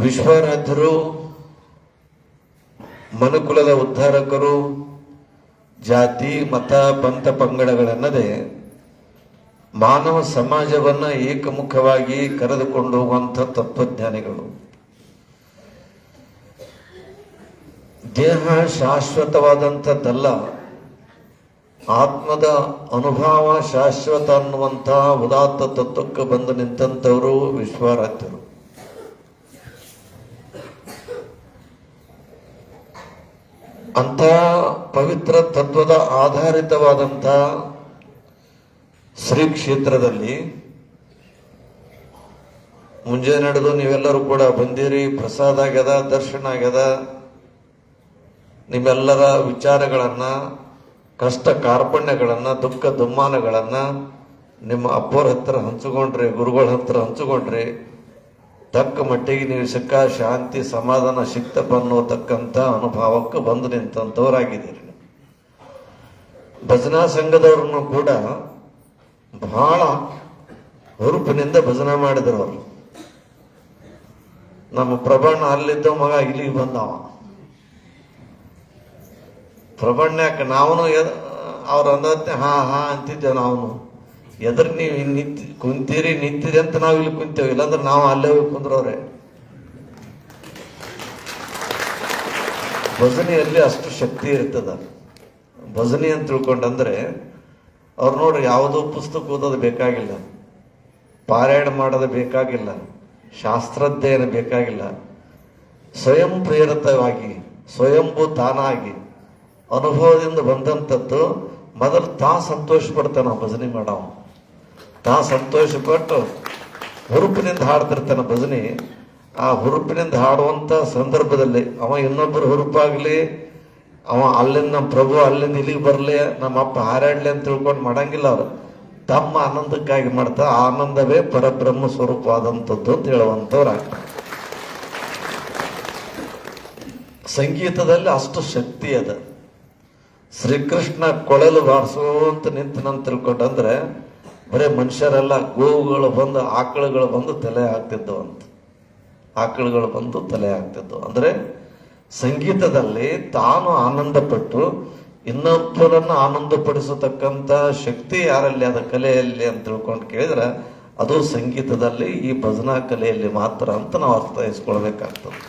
ವಿಶ್ವಾರಾಧ್ಯರು, ಮನುಕುಲದ ಉದ್ಧಾರಕರು, ಜಾತಿ ಮತ ಪಂಥ ಪಂಗಡಗಳನ್ನದೇ ಮಾನವ ಸಮಾಜವನ್ನ ಏಕಮುಖವಾಗಿ ಕರೆದುಕೊಂಡು ಹೋಗುವಂಥ ತತ್ವಜ್ಞಾನಿಗಳು. ದೇಹ ಶಾಶ್ವತವಾದಂಥದ್ದಲ್ಲ, ಆತ್ಮದ ಅನುಭವ ಶಾಶ್ವತ ಅನ್ನುವಂಥ ಉದಾತ್ತ ತತ್ವಕ್ಕೆ ಬಂದು ನಿಂತಂಥವರು ವಿಶ್ವಾರಾಧ್ಯರು. ಅಂಥ ಪವಿತ್ರ ತತ್ವದ ಆಧಾರಿತವಾದಂಥ ಶ್ರೀ ಕ್ಷೇತ್ರದಲ್ಲಿ ಮುಂಜಾನೆ ನಡೆದು ನೀವೆಲ್ಲರೂ ಕೂಡ ಬಂದಿರಿ. ಪ್ರಸಾದ ಆಗ್ಯದ, ದರ್ಶನ ಆಗ್ಯದ. ನಿಮ್ಮೆಲ್ಲರ ವಿಚಾರಗಳನ್ನ, ಕಷ್ಟ ಕಾರ್ಪಣ್ಯಗಳನ್ನ, ದುಃಖ ದುಮ್ಮಾನಗಳನ್ನ ನಿಮ್ಮ ಅಪ್ಪೋರ ಹತ್ರ ಹಂಚಿಕೊಂಡ್ರಿ, ಗುರುಗಳ ಹತ್ರ ಹಂಚಿಕೊಂಡ್ರಿ. ತಕ್ಕ ಮಟ್ಟಿಗೆ ನೀವು ಸಿಕ್ಕ ಶಾಂತಿ ಸಮಾಧಾನ ಸಿಕ್ತಪ್ಪ ಅನ್ನೋತಕ್ಕಂಥ ಅನುಭವಕ್ಕೆ ಬಂದು ನಿಂತಂಥವರಾಗಿದ್ದೀರಿ. ಭಜನಾ ಸಂಘದವ್ರನ್ನು ಕೂಡ ಬಹಳ ಹುರುಪಿನಿಂದ ಭಜನೆ ಮಾಡಿದ್ರು ಅವರು. ನಮ್ಮ ಪ್ರಬಣ್ಣ ಅಲ್ಲಿದ್ದ ಮಗ ಇಲ್ಲಿಗೆ ಬಂದವ. ಪ್ರಬಣ್ಯಾಕ ನಾವನು ಅವ್ರ ಅಂದತ್ತೆ ಹಾ ಹಾ ಅಂತಿದ್ದೇವೆ. ನಾವು ಎದ್ರ ನೀವು ಕುಂತೀರಿ ನಿಂತಿರಿ ಅಂತ ನಾವು ಇಲ್ಲಿ ಕುಂತೇವೆ, ಇಲ್ಲಾಂದ್ರೆ ನಾವು ಅಲ್ಲೇ ಹೋಗಿ ಕುಂದ್ರವ್ರೆ. ಭಜನೆಯಲ್ಲಿ ಅಷ್ಟು ಶಕ್ತಿ ಇರ್ತದ. ಭಜನೆ ಅಂತ ತಿಳ್ಕೊಂಡಂದ್ರೆ ಅವ್ರು ನೋಡ್ರಿ, ಯಾವುದೋ ಪುಸ್ತಕ ಓದೋದು ಬೇಕಾಗಿಲ್ಲ, ಪಾರಾಯಣ ಮಾಡೋದು ಬೇಕಾಗಿಲ್ಲ, ಶಾಸ್ತ್ರಾಧ್ಯಯನ ಬೇಕಾಗಿಲ್ಲ. ಸ್ವಯಂ ಪ್ರೇರಿತವಾಗಿ, ಸ್ವಯಂಭೂ ತಾನಾಗಿ ಅನುಭವದಿಂದ ಬಂದಂಥದ್ದು ಮೊದಲು ಸಂತೋಷ ಪಡ್ತಾನ ಭಜನೆ ಮಾಡವ. ಸಂತೋಷಪಟ್ಟು ಹುರುಪಿನಿಂದ ಹಾಡ್ತಿರ್ತಾನ ಭಜನೆ. ಆ ಹುರುಪಿನಿಂದ ಹಾಡುವಂತ ಸಂದರ್ಭದಲ್ಲಿ ಅವ ಇನ್ನೊಬ್ಬರು ಹುರುಪಾಗ್ಲಿ, ಅವ ಅಲ್ಲಿಂದ ನಮ್ಮ ಪ್ರಭು ಅಲ್ಲಿಂದ ಇಲ್ಲಿಗೆ ಬರಲಿ, ನಮ್ಮ ಅಪ್ಪ ಹಾರಾಡ್ಲಿ ಅಂತ ತಿಳ್ಕೊಂಡು ಮಾಡಂಗಿಲ್ಲ. ಅವರು ತಮ್ಮ ಆನಂದಕ್ಕಾಗಿ ಮಾಡ್ತಾ ಆನಂದವೇ ಪರಬ್ರಹ್ಮ ಸ್ವರೂಪವಾದಂಥದ್ದು ಅಂತ ಹೇಳುವಂಥವ್ರು ಆಗ್ತಾರೆ. ಸಂಗೀತದಲ್ಲಿ ಅಷ್ಟು ಶಕ್ತಿ ಅದ. ಶ್ರೀಕೃಷ್ಣ ಕೊಳಲು ಬಾರಿಸುವಂತ ನಿಂತನಂತ ತಿಳ್ಕೊಂಡಂದ್ರೆ ಬರೇ ಮನುಷ್ಯರೆಲ್ಲ ಗೋವುಗಳು ಬಂದು, ಆಕಳುಗಳು ಬಂದು ತಲೆ ಹಾಕ್ತಿದ್ದವು ಅಂತ. ಆಕಳುಗಳು ಬಂದು ತಲೆ ಹಾಕ್ತಿದ್ದವು ಅಂದ್ರೆ ಸಂಗೀತದಲ್ಲಿ ತಾನು ಆನಂದ ಪಟ್ಟು ಇನ್ನೊಬ್ಬರನ್ನು ಆನಂದ ಪಡಿಸತಕ್ಕಂತ ಶಕ್ತಿ ಯಾರಲ್ಲಿ ಅದ ಕಲೆಯಲ್ಲಿ ಅಂತ ತಿಳ್ಕೊಂಡು ಕೇಳಿದ್ರೆ ಅದು ಸಂಗೀತದಲ್ಲಿ, ಈ ಭಜನಾ ಕಲೆಯಲ್ಲಿ ಮಾತ್ರ ಅಂತ ನಾವು ಅರ್ಥೈಸ್ಕೊಳ್ಬೇಕಾಗ್ತದೆ.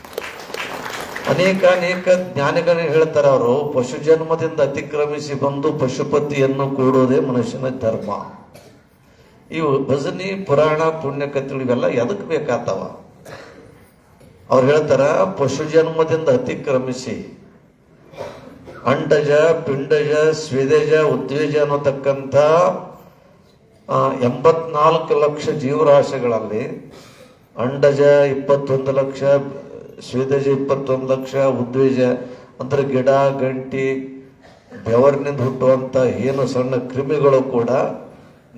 ಅನೇಕ ಜ್ಞಾನಿಗಳು ಹೇಳ್ತಾರೆ, ಅವರು ಪಶು ಜನ್ಮದಿಂದ ಅತಿಕ್ರಮಿಸಿ ಬಂದು ಪಶುಪತಿಯನ್ನು ಕೂಡುವುದೇ ಮನುಷ್ಯನ ಧರ್ಮ. ಇವು ಭಜನಿ, ಪುರಾಣ, ಪುಣ್ಯಕಥೆಗಳು ಇವೆಲ್ಲ ಎದಕ್ ಬೇಕಾಗ್ತಾವ? ಅವ್ರು ಹೇಳ್ತಾರ, ಪಶು ಜನ್ಮದಿಂದ ಅತಿಕ್ರಮಿಸಿ ಅಂಡಜ, ಪಿಂಡಜ, ಸ್ವೇದಜ, ಉದ್ವೇಜ ಅನ್ನತಕ್ಕಂಥ 84 ಲಕ್ಷ ಜೀವರಾಶಿಗಳಲ್ಲಿ ಅಂಡಜ 21 ಲಕ್ಷ, ಸ್ವೇದಜ 21 ಲಕ್ಷ, ಉದ್ವೇಜ ಅಂದ್ರೆ ಗಿಡ ಗಂಟಿ ಬೆವರಿನಿಂದ ಹುಟ್ಟುವಂತ ಏನು ಸಣ್ಣ ಕ್ರಿಮಿಗಳು ಕೂಡ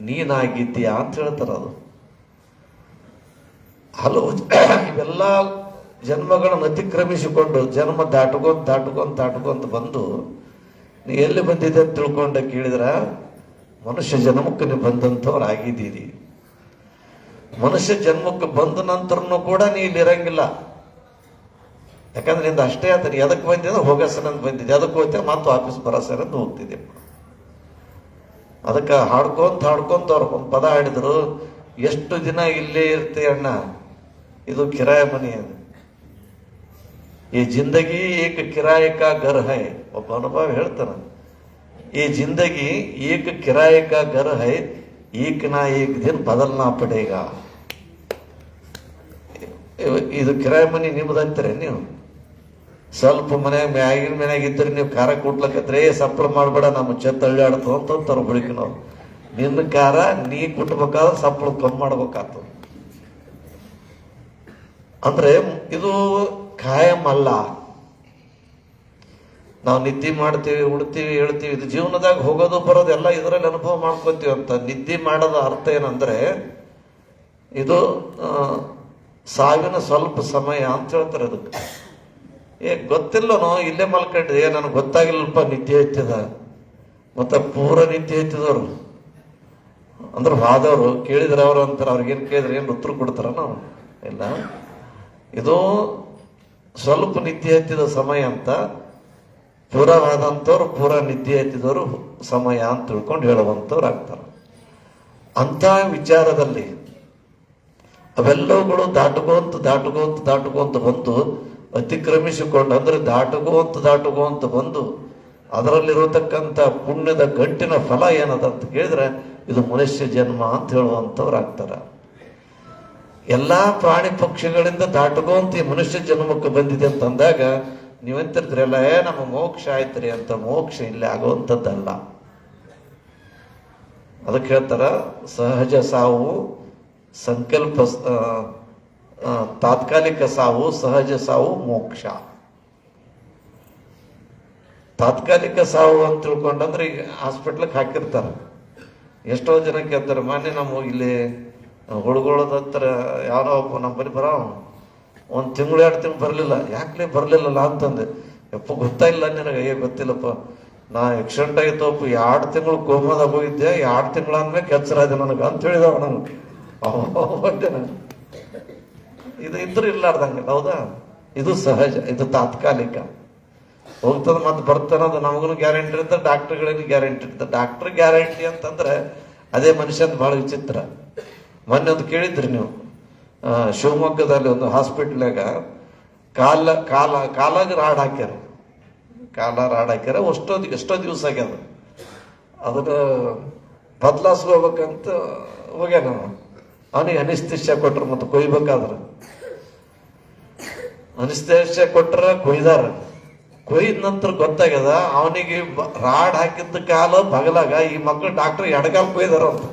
ನೀನಾಗಿದ್ದೀಯಾ ಅಂತ ಹೇಳ್ತಾರ. ಅದು ಹಲವು ಇವೆಲ್ಲ ಜನ್ಮಗಳನ್ನು ಅತಿಕ್ರಮಿಸಿಕೊಂಡು ಜನ್ಮ ದಾಟುಕೊಂತ ಬಂದು ನೀ ಎಲ್ಲಿ ಬಂದಿದೆ ಅಂತ ತಿಳ್ಕೊಂಡ ಕೇಳಿದ್ರ ಮನುಷ್ಯ ಜನ್ಮಕ್ಕೆ ನೀವು ಬಂದಂಥವ್ರು ಆಗಿದ್ದೀರಿ. ಮನುಷ್ಯ ಜನ್ಮಕ್ಕೆ ಬಂದ ನಂತರನು ಕೂಡ ನೀ ಇಲ್ಲಿ ಇರಂಗಿಲ್ಲ. ಯಾಕಂದ್ರೆ ನಿಂದ ಅಷ್ಟೇ ಆತ, ಎದಕ್ಕೆ ಬಂದಿದ್ದ ಹೋಗಸನಂತ ಬಂದಿದ್ದೆ, ಅದಕ್ಕೆ ಹೋಗ್ತೇವೆ ಮತ್ತು ವಾಪಸ್ ಬರಸರಂತ ಹೋಗ್ತಿದ್ದೆ. ಅದಕ್ಕೆ ಹಾಡ್ಕೊಂತ ಅವ್ರು ಒಂದು ಪದ ಹಾಡಿದ್ರು, ಎಷ್ಟು ದಿನ ಇಲ್ಲೇ ಇರ್ತೀಯ ಅಣ್ಣ, ಇದು ಕಿರಾಯ ಮನಿ ಅದು. ಈ ಜಿಂದಗಿ ಏಕ ಕಿರಾಯ ಕಾ ಘರ್ ಹೈ. ಒಬ್ಬ ಅನುಭವ ಹೇಳ್ತಾನ, ಈ ಜಿಂದಗಿ ಏಕ ಕಿರಾಯ ಕಾ ಘರ್ ಹೈ, ಏಕ ನಾ ಏಕ ದಿನ ಬದಲ್ನಾ ಪಡೇಗ. ಇದು ಕಿರಾಯ ಮನಿ ನಿಮ್ದಂತೀರ ನೀವು? ಸ್ವಲ್ಪ ಮ್ಯಾಗಿನ ಮನ್ಯಾಗ ಇದ್ರಿ ನೀವು ಖಾರ ಕುಟ್ಲಕತ್ರೆ ಸಪ್ಪಳ ಮಾಡ್ಬೇಡ, ನಮ್ಮ ಚೆತ್ತ ಅಳ್ಳಾಡ್ತು ಅಂತಾರೆ ಬಳಿಕಿನವ್ರು. ನಿನ್ನ ಖಾರ ನೀ ಕುಟ್ಬೇಕಾದ್ರೆ ಸಪ್ಪಳ ಕಮ್ಮಿ ಮಾಡ್ಬೇಕಾಗ್ತದ. ಅಂದ್ರೆ ಇದು ಖಾಯಂ ಅಲ್ಲ. ನಾವು ನಿದ್ದೆ ಮಾಡ್ತೀವಿ, ಉಡ್ತೀವಿ, ಹೇಳ್ತೀವಿ, ಇದು ಜೀವನದಾಗ ಹೋಗೋದು ಬರೋದು ಎಲ್ಲ ಇದರಲ್ಲಿ ಅನುಭವ ಮಾಡ್ಕೊತೀವಿ ಅಂತ. ನಿದ್ದೆ ಮಾಡೋದ ಅರ್ಥ ಏನಂದ್ರೆ ಇದು ಸಾವಿನ ಸ್ವಲ್ಪ ಸಮಯ ಅಂತ ಹೇಳ್ತಾರೆ. ಅದಕ್ಕೆ ಗೊತ್ತಿಲ್ಲನೋ ಇಲ್ಲೇ ಮಲ್ಕೊಂಡ್ರಿ, ನನಗೆ ಗೊತ್ತಾಗಿಲ್ಲಪ್ಪ ನಿದ್ದೆ ಹತ್ತಿದ. ಮತ್ತೆ ಪೂರ ನಿದ್ದೆ ಹತ್ತಿದವ್ರು ಅಂದ್ರೆ ವಾದವ್ರು ಕೇಳಿದ್ರೆ ಅವ್ರು ಅಂತಾರೆ, ಅವ್ರಿಗೇನು ಕೇಳಿದ್ರೆ ಏನು ಉತ್ತರ ಕೊಡ್ತಾರ ನಾವು ಇಲ್ಲ. ಇದು ಸ್ವಲ್ಪ ನಿದ್ದೆ ಹತ್ತಿದ ಸಮಯ ಅಂತ, ಪೂರವಾದಂಥವ್ರು ಪೂರ ನಿದ್ದೆ ಹತ್ತಿದವರು ಸಮಯ ಅಂತ ತಿಳ್ಕೊಂಡು ಹೇಳುವಂಥವ್ರು ಆಗ್ತಾರೆ. ಅಂಥ ವಿಚಾರದಲ್ಲಿ ಅವೆಲ್ಲವುಗಳು ದಾಟುಕೊಂತ ಬಂದು ಅತಿಕ್ರಮಿಸಿಕೊಂಡು, ಅಂದ್ರೆ ದಾಟುಕೊಂತ ಬಂದು ಅದರಲ್ಲಿರತಕ್ಕಂಥ ಪುಣ್ಯದ ಗಂಟಿನ ಫಲ ಏನದ ಅಂತ ಕೇಳಿದ್ರೆ ಇದು ಮನುಷ್ಯ ಜನ್ಮ ಅಂತ ಹೇಳುವಂಥವ್ರು ಆಗ್ತಾರ. ಎಲ್ಲಾ ಪ್ರಾಣಿ ಪಕ್ಷಿಗಳಿಂದ ದಾಟುಕೊಂತ ಈ ಮನುಷ್ಯ ಜನ್ಮಕ್ಕೆ ಬಂದಿದೆ ಅಂತಂದಾಗ ನೀವೆಂತಿರ್ತೀರಲ್ಲ, ನಮ್ಮ ಮೋಕ್ಷ ಆಯ್ತ್ರಿ ಅಂತ. ಮೋಕ್ಷ ಇಲ್ಲಿ ಆಗುವಂಥದ್ದಲ್ಲ. ಅದಕ್ಕೆ ಹೇಳ್ತಾರ, ಸಹಜ ಸಾವು ಸಂಕಲ್ಪ, ತಾತ್ಕಾಲಿಕ ಸಾವು, ಸಹಜ ಸಾವು, ಮೋಕ್ಷ. ತಾತ್ಕಾಲಿಕ ಸಾವು ಅಂತ ತಿಳ್ಕೊಂಡಂದ್ರೆ ಈಗ ಹಾಸ್ಪಿಟ್ಲಿಗೆ ಹಾಕಿರ್ತಾರ. ಎಷ್ಟೋ ಜನ ಕೇಳ್ತಾರೆ, ಮಾನ್ಯ ನಮ್ಮ ಇಲ್ಲಿ ಹುಡುಗೋಳದ ಹತ್ರ ಯಾರೋ ಒಬ್ಬ ನಮ್ಮ ಬರೀ ಬರೋ 1 ತಿಂಗಳು 2 ತಿಂಗಳು ಬರಲಿಲ್ಲ. ಯಾಕೆ ಬರಲಿಲ್ಲಲ್ಲ ಅಂತಂದೆ. ಯಪ್ಪ ಗೊತ್ತಾಯಿಲ್ಲ ನಿನಗೆ? ಗೊತ್ತಿಲ್ಲಪ್ಪ, ನಾ ಆಕ್ಸಿಡೆಂಟ್ ಆಗಿತ್ತಪ್ಪ, 2 ತಿಂಗಳು ಕೋಮಾದಾಗ ಹೋಗಿದ್ದೆ, 2 ತಿಂಗಳ ಅಂದ್ಮೇಲೆ ಕೆಚ್ಚರಾದೆ ನನಗೆ ಅಂತ ಹೇಳಿದವ ನಾನು. ಇದು ಇದ್ರು ಇರ್ಲಾರ್ದಂಗೆ. ಹೌದಾ? ಇದು ಸಹಜ, ಇದು ತಾತ್ಕಾಲಿಕ. ಹೋಗ್ತದ ಮತ್ತೆ ಬರ್ತಾನದು ನಮಗೂ ಗ್ಯಾರಂಟಿ ಇರ್ತದೆ, ಡಾಕ್ಟರ್ಗಳಿಗೆ ಗ್ಯಾರಂಟಿ ಇರ್ತದೆ. ಡಾಕ್ಟರ್ ಗ್ಯಾರಂಟಿ ಅಂತಂದ್ರೆ ಅದೇ ಮನುಷ್ಯಂದು ಬಹಳ ವಿಚಿತ್ರ. ಮೊನ್ನೆ ಒಂದು ಕೇಳಿದ್ರಿ ನೀವು, ಶಿವಮೊಗ್ಗದಲ್ಲಿ ಒಂದು ಹಾಸ್ಪಿಟ್ಲಾಗ ಕಾಲಾಗ ರಾಡ್ ಹಾಕ್ಯಾರ. ಎಷ್ಟೋ ದಿವಸ ಆಗ್ಯದ. ಅದನ್ನ ಬದಲಾಯಿಸ್ಕೋಬೇಕಂತ ಹೋಗ್ಯಾನ. ಅವನಿಗೆ ಅನಿಸ್ತೇಷ್ಯ ಕೊಟ್ರು, ಮತ್ತೆ ಕೊಯ್ಬೇಕಾದ್ರ ಅನಿಸ್ತೇಷ್ಯ ಕೊಟ್ರ, ಕೊಯ್ದಾರ. ಕೊಯ್ದ ನಂತರ ಗೊತ್ತಾಗ್ಯದ ಅವನಿಗೆ ರಾಡ್ ಹಾಕಿದ್ದ ಕಾಲ ಬಗಲಾಗ, ಈ ಮಕ್ಕಳು ಡಾಕ್ಟರ್ ಎಡಗಾಲ ಕೊಯ್ದಾರ ಅಂತ.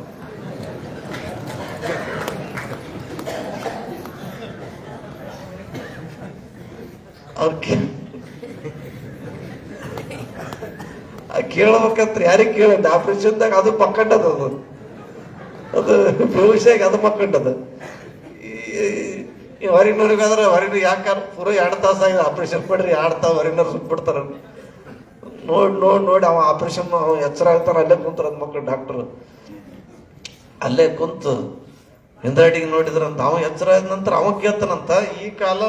ಕೇಳ್ಬೇಕಂತ ಯಾರಿಗೆ ಕೇಳಿದ್ದ? ಆಪರೇಷನ್ದಾಗ ಅದು ಮಕ್ಕಂಡದ, ಅದು ಭವಿಷ್ಯಾಗ ಅದು ಮಕ್ಕಂಡದ. ಈ ಹೊರಗಿನವ್ರಿಗಾದ್ರೆ ಹೊರಗಿನ ಯಾಕೆ ಪೂರ 2 ತಾಸು ಆಗಿದೆ ಆಪರೇಷನ್ ಮಾಡ್ರಿ, 2 ತಾಸು ಹೊರಗಿನವ್ರು ಸುಟ್ಬಿಡ್ತಾರ. ನೋಡಿ ಅವ ಆಪರೇಷನ್ ಎಚ್ಚರ ಆಗ್ತಾನ, ಅಲ್ಲೇ ಕುಂತಾರ ಮಕ್ಕಳು ಡಾಕ್ಟರ್. ಅಲ್ಲೇ ಕುಂತು ಹಿಂದಡಿಗೆ ನೋಡಿದ್ರಂತ. ಅವ ಎಚ್ಚರ ಆದ ನಂತರ ಅವ ಕೇಳ್ತಾನಂತ, ಈ ಕಾಲ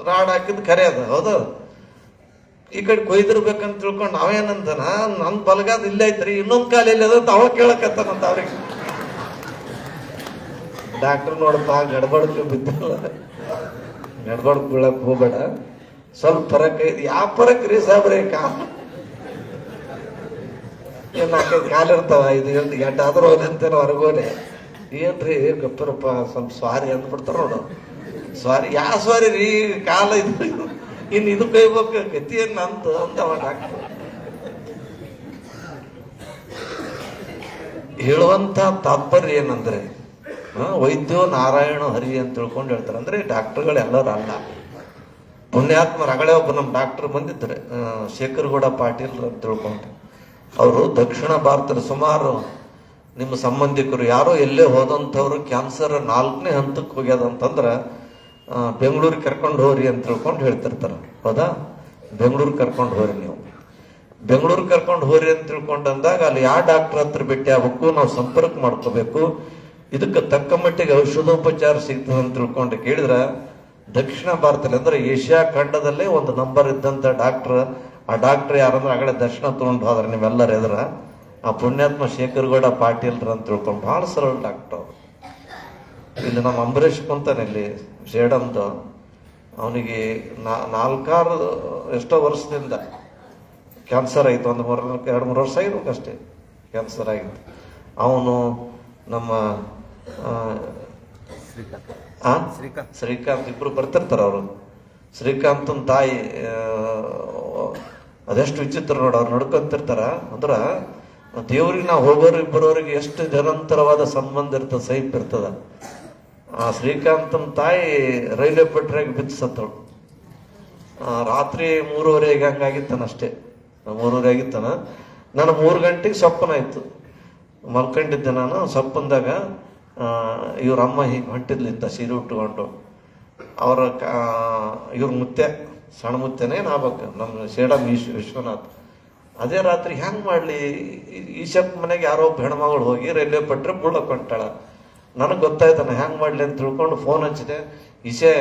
ರಾಡ್ ಹಾಕಿದ್ ಖರೆ ಅದ, ಹೌದು, ಈ ಕಡೆ ಕೊಯ್ದಿರ್ಬೇಕಂತ ತಿಳ್ಕೊಂಡು ಅವೇನಂತಾನ, ನನ್ ಬಲಗಾದ ಇಲ್ಲೇ ಐತ್ರಿ, ಇನ್ನೊಂದ್ ಕಾಲ ಇಲ್ಲ ಅದಂತ ಅವ ಕೇಳಕತ್ತಾನಂತ ಅವ್ರಿಗೆ. ಡಾಕ್ಟರ್ ನೋಡಪ್ಪ, ಗಡ್ಬಡ್ಕ ಬಿದ್ದಲ್ಲ, ಗಡ್ಬಡ್ಕ ಬೀಳಕ್ ಹೋಗ್ಬೇಡ, ಸ್ವಲ್ಪ ಫರಕ್ ಐತಿ. ಯಾವ ಫರಕ್ ರೀ ಸಾಬ್ರೆ? ನಾಲ್ಕೈದು ಕಾಲಿರ್ತಾವ, 5 ಆದ್ರೂ ಅಂತೇನೋ ಹೊರಗೋನೆ. ಏನ್ರಿ ಗಪ್ಪರಪ್ಪ, ಸ್ವಲ್ಪ ಸ್ವಾರಿ ಅಂದ್ಬಿಡ್ತಾರ ನೋಡು. ಸ್ವಾರಿ? ಯಾವ ಸ್ವಾರಿ ರೀ? ಕಾಲ ಇನ್ನು ಇದು ಕೈಬೇಕು, ಗತಿ ಏನ್ ನಂದು ಅಂತವ ಡಾಕ್ಟರ್. ಹೇಳುವಂತ ತಾತ್ಪರ್ಯ ಏನಂದ್ರೆ, ವೈದ್ಯೋ ನಾರಾಯಣ ಹರಿ ಅಂತ ತಿಳ್ಕೊಂಡು ಹೇಳ್ತಾರೆ. ಅಂದ್ರೆ ಡಾಕ್ಟರ್ಗಳು ಎಲ್ಲರೂ ಅಲ್ಲ, ಪುಣ್ಯಾತ್ಮರ. ಅಗಳೇ ಒಬ್ಬ ನಮ್ಮ ಡಾಕ್ಟರ್ ಬಂದಿದ್ರೆ, ಶೇಖರಗೌಡ ಪಾಟೀಲ್ ಅಂತ ತಿಳ್ಕೊಂಡು. ಅವರು ದಕ್ಷಿಣ ಭಾರತದ ಸುಮಾರು ನಿಮ್ಮ ಸಂಬಂಧಿಕರು ಯಾರೋ ಎಲ್ಲೇ ಹೋದಂಥವ್ರು ಕ್ಯಾನ್ಸರ್ 4ನೇ ಹಂತಕ್ಕೆ ಹೋಗ್ಯದಂತಂದ್ರ ಬೆಂಗಳೂರಿಗೆ ಕರ್ಕೊಂಡು ಹೋಗ್ರಿ ಅಂತ ತಿಳ್ಕೊಂಡು ಹೇಳ್ತಿರ್ತಾರ. ಹೌದಾ? ಬೆಂಗಳೂರಿಗೆ ಕರ್ಕೊಂಡು ಹೋಗ್ರಿ, ನೀವು ಬೆಂಗಳೂರಿಗೆ ಕರ್ಕೊಂಡು ಹೋಗ್ರಿ ಅಂತ ತಿಳ್ಕೊಂಡು ಅಂದಾಗ ಅಲ್ಲಿ ಯಾವ ಡಾಕ್ಟರ್ ಹತ್ರ ಭೇಟಿ ಆಗ್ಬೇಕು, ನಾವು ಸಂಪರ್ಕ ಮಾಡ್ಕೋಬೇಕು, ಇದಕ್ಕೆ ತಕ್ಕ ಮಟ್ಟಿಗೆ ಔಷಧೋಪಚಾರ ಸಿಗ್ತದೆ ಅಂತ ತಿಳ್ಕೊಂಡು ಕೇಳಿದ್ರ, ದಕ್ಷಿಣ ಭಾರತದಲ್ಲಿ ಅಂದ್ರೆ ಏಷ್ಯಾ ಖಂಡದಲ್ಲೇ ಒಂದು ನಂಬರ್ ಇದ್ದಂತ ಡಾಕ್ಟರ್. ಆ ಡಾಕ್ಟರ್ ಯಾರಂದ್ರೆ ಆಗಲೇ ದರ್ಶನ ತಗೊಂಡು ಹೋದ್ರೆ ನೀವೆಲ್ಲರೂ ಎದ್ರ, ಆ ಪುಣ್ಯಾತ್ಮ ಶೇಖರಗೌಡ ಪಾಟೀಲ್ರ ಅಂತ ತಿಳ್ಕೊಂಡು. ಬಹಳ ಸರಳ ಡಾಕ್ಟರ್ ಅವರು. ಇಲ್ಲಿ ನಮ್ಮ ಅಂಬರೀಷ್ ಕುಂತಾನೆ ಇಲ್ಲಿ ಸೇಡಮ್ದು, ಅವನಿಗೆ 4-6 ಎಷ್ಟೋ ವರ್ಷದಿಂದ ಕ್ಯಾನ್ಸರ್ ಆಯಿತು. 2-3 ವರ್ಷ ಆಗಿರ್ಬೇಕು ಅಷ್ಟೇ ಕ್ಯಾನ್ಸರ್ ಆಗಿತ್ತು. ಅವನು ನಮ್ಮ ಶ್ರೀಕಾಂತ್ ಇಬ್ರು ಬರ್ತಿರ್ತಾರ. ಅವರು ಶ್ರೀಕಾಂತನ ತಾಯಿ ಅದೆಷ್ಟು ವಿಚಿತ್ರ ನೋಡ, ಅವ್ರು ನಡ್ಕೊಂತಿರ್ತಾರ. ಅಂದ್ರ ದೇವ್ರಿಗೆ ನಾವು ಹೋಗೋರು ಇಬ್ಬರವ್ರಿಗೆ ಎಷ್ಟು ನಿರಂತರವಾದ ಸಂಬಂಧ ಇರ್ತದ, ಸೈಪ್ ಇರ್ತದ. ಆ ಶ್ರೀಕಾಂತನ ತಾಯಿ ರೈಲ್ವೆ ಪಟ್ರಿಯಾಗಿ ಬಿದ್ದು ಸತ್ತಳು. ರಾತ್ರಿ 3:30 ಹಂಗಾಗಿತ್ತಾನ ಅಷ್ಟೇ, 3:30 ಆಗಿತ್ತಾನ. ನಾನು 3 ಗಂಟೆಗೆ ಸ್ವಪ್ನಾಯ್ತು, ಮಲ್ಕೊಂಡಿದ್ದೆ ನಾನು. ಸ್ವಪ್ಪಂದಾಗ ಇವ್ರ ಅಮ್ಮ ಹೀಗೆ ಹೊಂಟಿದ್ಲಿಂತ ಸೀರೆ ಉಟ್ಕೊಂಡು. ಅವರ ಇವ್ರ ಮುತ್ತೆ, ಸಣ್ಣ ಮುತ್ತೆನೇ ಆಗ್ಬೇಕು, ನಮ್ಮ ಸೇಡಮ್ ವಿಶ್ವನಾಥ್. ಅದೇ ರಾತ್ರಿ ಹೆಂಗ್ ಮಾಡ್ಲಿ, ಈಶಪ್ಪ ಮನೆಗೆ ಯಾರೋ ಒಬ್ಬ ಹೆಣ್ಮಗಳು ಹೋಗಿ ರೈಲ್ವೆ ಪಟ್ರೆ ಬುಳ್ಳಕ್ ಹೊಂಟಾಳ. ನನಗೆ ಗೊತ್ತಾಯ್ತಾನ ಹೆಂಗ್ ಮಾಡ್ಲಿ ಅಂತ ತಿಳ್ಕೊಂಡು ಫೋನ್ ಹಚ್ಚಿದೆ. ಈಶೆ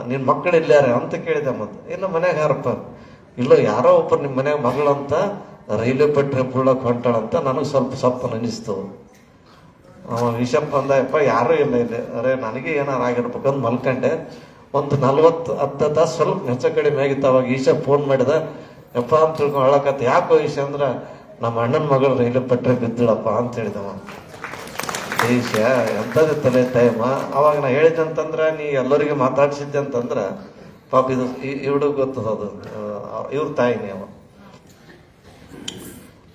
ನಿನ್ನ ಮಕ್ಕಳು ಇಲ್ಲಾರೆ ಅಂತ ಕೇಳಿದೆ. ಮತ್ತೆ ಇನ್ನು ಮನ್ಯಾಗ ಯಾರಪ್ಪ? ಇಲ್ಲೋ ಯಾರೋ ಒಬ್ಬರು ನಿಮ್ಮ ಮನ್ಯಾಗ ಮಗಳಂತ ರೈಲ್ವೆ ಪಟ್ರಿ ಬೀಳಕ್ಕೆ ಹೊಂಟಾಳಂತ ನನಗೆ ಸ್ವಲ್ಪ ಅನಿಸ್ತು. ವಿಷಪ್ಪ ಅಂದಪ್ಪ ಯಾರೂ ಇಲ್ಲ ಇಲ್ಲಿ. ಅರೆ ನನಗೆ ಏನಾರು ಆಗಿರ್ಬೇಕಂತ ಮಲ್ಕೊಂಡೆ. ಒಂದು 40 ತಾಸು ಸ್ವಲ್ಪ ಹೆಚ್ಚ ಕಡಿಮೆ ಆಗಿತ್ತು. ಅವಾಗ ಈಶ ಫೋನ್ ಮಾಡಿದ, ಯಪ್ಪ ಅಂತ ತಿಳ್ಕೊಂಡು ಹೇಳಕತ್ತ. ಯಾಕೋ ಈಶ ಅಂದ್ರೆ ನಮ್ಮ ಅಣ್ಣನ ಮಗಳು ರೈಲ್ವೆ ಪಟ್ರೆ ಬಿದ್ದಳಪ್ಪ ಅಂತ ಹೇಳಿದವ. ಈಶ ಎಂಥದ್ದು ತಲೆ ಟೈಮ. ಅವಾಗ ನಾ ಹೇಳಿದ್ದಂತಂದ್ರೆ ನೀ ಎಲ್ಲರಿಗೆ ಮಾತಾಡ್ಸಿದ್ದೆ ಅಂತಂದ್ರೆ ಪಾಪ ಇದು ಇವ್ರಿಗೆ ಗೊತ್ತದ, ಅದು ಇವ್ರ ತಾಯಿನೇ ಅವ.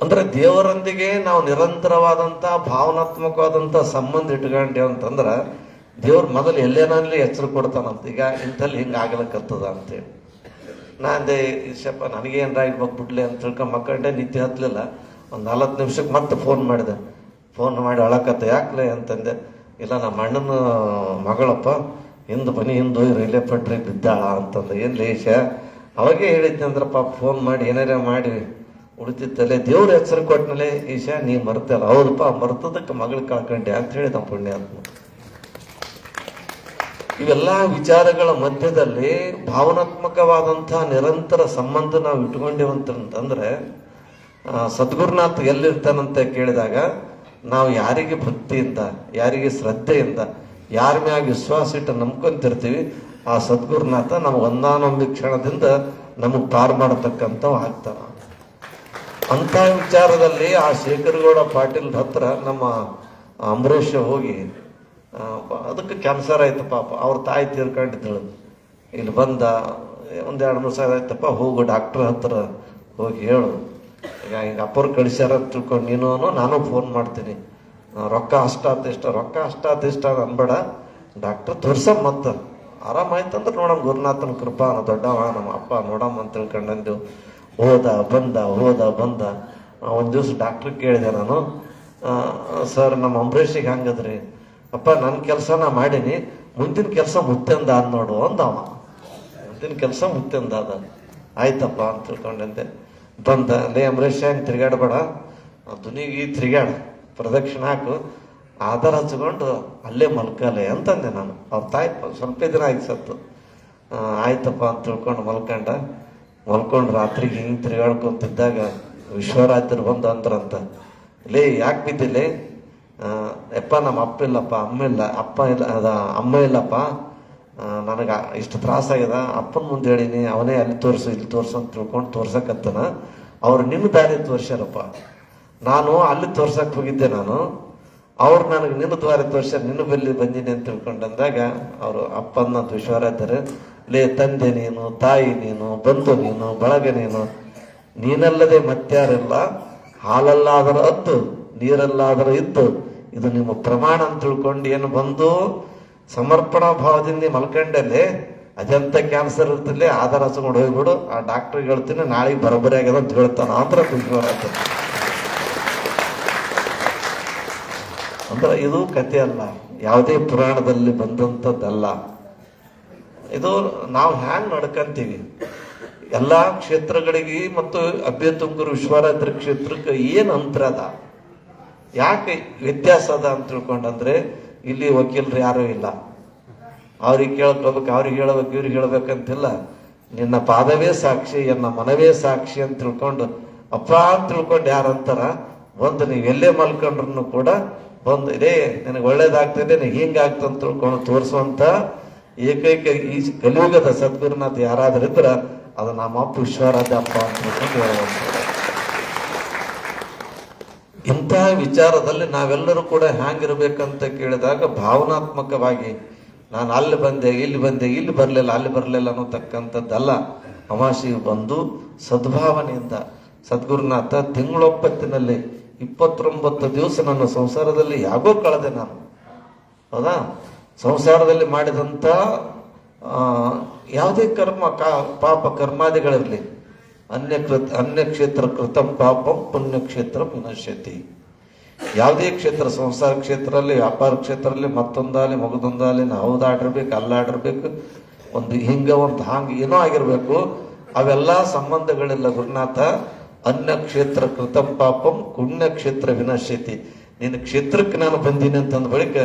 ಅಂದ್ರೆ ದೇವರೊಂದಿಗೆ ನಾವು ನಿರಂತರವಾದಂಥ ಭಾವನಾತ್ಮಕವಾದಂಥ ಸಂಬಂಧ ಇಟ್ಕೊಂಡೇವು ಅಂತಂದ್ರೆ ದೇವ್ರು ಮೊದಲು ಎಲ್ಲೇನಲ್ಲಿ ಎಚ್ಚರ ಕೊಡ್ತಾನಂತ. ಈಗ ಇಂಥಲ್ಲಿ ಹಿಂಗೆ ಆಗ್ಲಕ್ಕತ್ತದ ಅಂತೇಳಿ ನಾ ಅಂದೆ, ಈಶಪ್ಪ ನನಗೇನ್ರ ಇರ್ಬೇಕು ಬಿಡ್ಲಿ ಅಂತ ತಿಳ್ಕೊಂಡು ಮಕ್ಕಂಡೆ. ನಿತ್ಯ ಹತ್ತಲಿಲ್ಲ. ಒಂದು 40 ನಿಮಿಷಕ್ಕೆ ಮತ್ತೆ ಫೋನ್ ಮಾಡಿದೆ. ಫೋನ್ ಮಾಡಿ ಅಳಕತ್ತ. ಯಾಕಲೆ ಅಂತಂದೆ. ಇಲ್ಲ ನಮ್ಮ ಅಣ್ಣನ ಮಗಳಪ್ಪ ಹಿಂದೆ ಹಿಂದೆ ರೈಲ್ವೆ ಪಟ್ರಿ ಬಿದ್ದಾಳ ಅಂತಂದ. ಏನು ಲೇಷ ಅವಾಗೇ ಹೇಳಿದ್ದೆ ಅಂದ್ರಪ್ಪ ಫೋನ್ ಮಾಡಿ ಏನಾರ ಮಾಡಿ ಉಳಿತಿತ್ತಲ್ಲೇ ದೇವ್ರ ಹೆಸರು ಕೊಟ್ಟನಲ್ಲೇ ಈಶಾ ನೀ ಮರ್ತಲ್ಲ. ಹೌದಪ್ಪ ಮರ್ತದಕ್ಕೆ ಮಗಳು ಕಳ್ಕೊಂಡೆ ಅಂತ ಹೇಳಿದ ಪುಣ್ಯಾತ್ಮ. ಇವೆಲ್ಲ ವಿಚಾರಗಳ ಮಧ್ಯದಲ್ಲಿ ಭಾವನಾತ್ಮಕವಾದಂಥ ನಿರಂತರ ಸಂಬಂಧ ನಾವು ಇಟ್ಕೊಂಡೇವಂತಂದ್ರೆ ಸದ್ಗುರುನಾಥ್ ಎಲ್ಲಿರ್ತಾನಂತ ಕೇಳಿದಾಗ ನಾವು ಯಾರಿಗೆ ಭಕ್ತಿಯಿಂದ, ಯಾರಿಗೆ ಶ್ರದ್ಧೆಯಿಂದ, ಯಾರ ಮ್ಯಾಗ ವಿಶ್ವಾಸ ಇಟ್ಟು ನಂಬ್ಕೊಂತಿರ್ತೀವಿ ಆ ಸದ್ಗುರುನಾಥ ನಮ್ಗೆ ಒಂದಾನೊಂದು ಕ್ಷಣದಿಂದ ನಮಗೆ ಪಾರು ಮಾಡತಕ್ಕಂಥವು ಆಗ್ತಾನ. ಅಂಥ ವಿಚಾರದಲ್ಲಿ ಆ ಶೇಖರಗೌಡ ಪಾಟೀಲ್ ಹತ್ರ ನಮ್ಮ ಅಂಬರೀಷ್ ಹೋಗಿ, ಅದಕ್ಕೆ ಕ್ಯಾನ್ಸರ್ ಆಯ್ತು ಪಾಪ. ಅವ್ರ ತಾಯಿ ತೀರ್ಕೊಂಡಿದ್ದಳು. ಇಲ್ಲಿ ಬಂದ 1-2 ಸಾವಿರ ಆಯ್ತಪ್ಪ, ಹೋಗು ಡಾಕ್ಟ್ರ್ ಹತ್ರ ಹೋಗಿ ಹೇಳು, ಈಗ ಅಪ್ಪರು ಕಳಿಸ್ಯಾರ ಅಂತ ತಿಳ್ಕೊಂಡು ನೀನು ನಾನು ಫೋನ್ ಮಾಡ್ತೀನಿ, ರೊಕ್ಕ ಅಷ್ಟಾತಿಷ್ಟ ಅನ್ಬೇಡ, ಡಾಕ್ಟ್ರ್ ತೋರ್ಸಮ್ ಮತ್ತೆ ಆರಾಮಾಯ್ತಂದ್ರೆ ನೋಡಮ್ ಗುರುನಾಥನ ಕೃಪಾ ದೊಡ್ಡವ ನಮ್ಮ ಅಪ್ಪ ನೋಡಮ್ಮ ಅಂತ ತಿಳ್ಕೊಂಡಂದು ಹೋದ ಬಂದ. ಒಂದು ದಿವಸ ಡಾಕ್ಟ್ರಿಗೆ ಕೇಳಿದೆ ನಾನು, ಸರ್ ನಮ್ಮ ಅಂಬರೀಷಿಗೆ ಹಂಗದ್ರಿ ಅಪ್ಪ, ನನ್ನ ಕೆಲಸ ನಾ ಮಾಡೀನಿ, ಮುಂದಿನ ಕೆಲಸ ಮುತ್ತೆಂದ ಅದ್ ನೋಡು ಅಂದವ. ಮುಂದಿನ ಕೆಲಸ ಮುತ್ತೆಂದ ಅದ. ಆಯ್ತಪ್ಪ ಅಂತ ತಿಳ್ಕೊಂಡಂತೆ. ಬಂದ, ಲೇ ಅಂಬರೀಷ ಹಂಗೆ ತಿರ್ಗಾಡ್ಬೇಡ, ದುನಿಗೆ ತಿರ್ಗಾಡ, ಪ್ರದಕ್ಷಿಣೆ ಹಾಕು, ಆಧಾರ ಹಚ್ಕೊಂಡು ಅಲ್ಲೇ ಮಲ್ಕಲೆ ಅಂತಂದೆ ನಾನು. ಅವ್ರ ತಾಯಿ ಸ್ವಲ್ಪ ದಿನ ಆಯ್ತು ಸತ್ತು. ಆಯ್ತಪ್ಪ ಅಂತ ತಿಳ್ಕೊಂಡು ಮಲ್ಕೊಂಡು ರಾತ್ರಿಗೆ ಹಿಂಗೆ ತಿರ್ಗಾಡ್ಕೊಂತಿದ್ದಾಗ ವಿಶ್ವರಾಜ್ಯರು ಬಂದು ಅಂದ್ರಂತ, ಲೇ ಯಾಕೆ ಬಿದ್ದಿಲ್ಲ? ಯಪ್ಪ ನಮ್ಮ ಅಪ್ಪ ಇಲ್ಲಪ್ಪ, ಅಮ್ಮ ಇಲ್ಲಪ್ಪ, ನನಗೆ ಇಷ್ಟು ತ್ರಾಸಾಗ್ಯದ, ಅಪ್ಪನ ಮುಂದೆ ಹೇಳಿನಿ, ಅವನೇ ಅಲ್ಲಿ ತೋರಿಸು ಇಲ್ಲಿ ತೋರಿಸು ಅಂತ ತಿಳ್ಕೊಂಡು ತೋರ್ಸಕತ್ತನ. ಅವ್ರು ನಿಮ್ಮ ದಾರಿ ತೋರ್ಸ್ಯಾರಪ್ಪ, ನಾನು ಅಲ್ಲಿ ತೋರ್ಸಕ್ಕೆ ಹೋಗಿದ್ದೆ, ಅವ್ರು ನನಗೆ ನಿನ್ನ ದ್ವಾರ ತೋರ್ಸ್ಯಾರ, ನಿನ್ನ ಬಲ್ಲಿ ಬಂದೀನಿ ಅಂತ ತಿಳ್ಕೊಂಡಂದಾಗ ಅವರು ಅಪ್ಪನ ವಿಶ್ವರಾಜ್ಯರು, ಲೇ ತಂದೆ ನೀನು, ತಾಯಿ ನೀನು, ಬಂಧು ನೀನು, ಬಳಗ ನೀನಲ್ಲದೆ ಮತ್ಯಾರಿಲ್ಲ, ಹಾಲಲ್ಲಾದರ ಹದ್ದು ನೀರಲ್ಲಾದರ ಇದ್ದು, ಇದು ನಿಮ್ಮ ಪ್ರಮಾಣ ಅಂತ ತಿಳ್ಕೊಂಡು ಏನು ಬಂದು ಸಮರ್ಪಣಾ ಭಾವದಿಂದ ಮಲ್ಕೊಂಡಲ್ಲಿ ಅಜಂತ ಕ್ಯಾನ್ಸರ್ ಇರ್ತಲ್ಲಿ ಆಧಾರ ಹಚ್ಕೊಂಡು ಹೋಗ್ಬಿಡು, ಆ ಡಾಕ್ಟ್ರಿಗೆ ಹೇಳ್ತೀನಿ ನಾಳೆಗೆ ಬರೋಬ್ಬರಿ ಆಗ್ಯದ ಅಂತ ಹೇಳ್ತಾನ ಅಂತ ವಿಶ್ವರಾಜ್ಯ. ಅಂದ್ರೆ ಇದು ಕಥೆ ಅಲ್ಲ, ಯಾವುದೇ ಪುರಾಣದಲ್ಲಿ ಬಂದಂಥದ್ದಲ್ಲ. ಇದು ನಾವು ಹ್ಯಾಂಗ್ ನಡ್ಕಂತೀವಿ ಎಲ್ಲಾ ಕ್ಷೇತ್ರಗಳಿಗೆ ಮತ್ತು ಅಭ್ಯ ತುಮಕೂರು ವಿಶ್ವರಾಜ್ಯ ಕ್ಷೇತ್ರಕ್ಕೆ ಏನು ಅಂತರ ಅದ, ಯಾಕೆ ವ್ಯತ್ಯಾಸ ಅದ ಅಂತ ತಿಳ್ಕೊಂಡಂದ್ರೆ ಇಲ್ಲಿ ವಕೀಲರು ಯಾರೂ ಇಲ್ಲ. ಅವ್ರಿಗೆ ಕೇಳ್ಕೋಬೇಕು, ಅವ್ರಿಗೆ ಹೇಳ್ಬೇಕು, ಇವ್ರಿಗೆ ಹೇಳ್ಬೇಕಂತಿಲ್ಲ. ನಿನ್ನ ಪಾದವೇ ಸಾಕ್ಷಿ, ಎನ್ನ ಮನವೇ ಸಾಕ್ಷಿ ಅಂತ ತಿಳ್ಕೊಂಡು ಅಪ್ಪ ಅಂತ ತಿಳ್ಕೊಂಡು ಯಾರಂತಾರ ಒಂದು ನೀವು ಎಲ್ಲೇ ಮಲ್ಕೊಂಡ್ರು ಕೂಡ ಒಂದು ಇದೇ ನಿನಗೆ ಒಳ್ಳೇದಾಗ್ತದೆ, ನಿನಗೆ ಹಿಂಗಾಗ್ತದೆ ಅಂತ ತಿಳ್ಕೊಂಡು ತೋರಿಸುವಂತ ಏಕೈಕ ಈ ಕಲಿಯುಗದ ಸದ್ಗುರುನಾಥ ಯಾರಾದ್ರೂ ಇದ್ರ ಅದು ನಮ್ಮ ಅಪ್ಪ ವಿಶ್ವರಾಜ ಅಪ್ಪ ಅಂತ ತಿಳ್ಕೊಂಡು ಹೇಳುವಂತ. ಇಂತಹ ವಿಚಾರದಲ್ಲಿ ನಾವೆಲ್ಲರೂ ಕೂಡ ಹ್ಯಾಂಗಿರ್ಬೇಕಂತ ಕೇಳಿದಾಗ ಭಾವನಾತ್ಮಕವಾಗಿ ನಾನು ಅಲ್ಲಿ ಬಂದೆ ಇಲ್ಲಿ ಬರಲಿಲ್ಲ ಅನ್ನೋತಕ್ಕಂಥದ್ದಲ್ಲ. ಅಮಾವಾಸ್ಯೆಗೆ ಬಂದು ಸದ್ಭಾವನೆಯಿಂದ ಸದ್ಗುರುನಾಥ ತಿಂಗಳೊಪ್ಪತ್ತಿನಲ್ಲಿ 29 ದಿವಸ ನನ್ನ ಸಂಸಾರದಲ್ಲಿ ಯಾಗೋ ಕಳೆದೆ ನಾನು. ಹೌದಾ? ಸಂಸಾರದಲ್ಲಿ ಮಾಡಿದಂಥ ಯಾವುದೇ ಪಾಪ ಕರ್ಮಾದಿಗಳಿರಲಿ, ಅನ್ಯಕ್ಷೇತ್ರ ಕೃತಂ ಪಾಪಂ ಪುಣ್ಯಕ್ಷೇತ್ರ ವಿನಶ್ಯತಿ. ಯಾವುದೇ ಕ್ಷೇತ್ರ, ಸಂಸಾರ ಕ್ಷೇತ್ರದಲ್ಲಿ, ವ್ಯಾಪಾರ ಕ್ಷೇತ್ರದಲ್ಲಿ, ಮತ್ತೊಂದಾಲಿ ಮಗದೊಂದಾಲಿ ಹೌದಾಡಿರ್ಬೇಕು, ಅಲ್ಲಾಡಿರ್ಬೇಕು, ಒಂದು ಹಾಂಗೆ ಏನೋ ಆಗಿರ್ಬೇಕು, ಅವೆಲ್ಲ ಸಂಬಂಧಗಳಿಲ್ಲ. ಗುರುನಾಥ ಅನ್ಯಕ್ಷೇತ್ರ ಕೃತಂ ಪಾಪಂ ಪುಣ್ಯಕ್ಷೇತ್ರ ವಿನಶ್ಯತಿ. ನಿನ್ನ ಕ್ಷೇತ್ರಕ್ಕೆ ನಾನು ಬಂದೀನಿ ಅಂತಂದ ಬಳಿಕ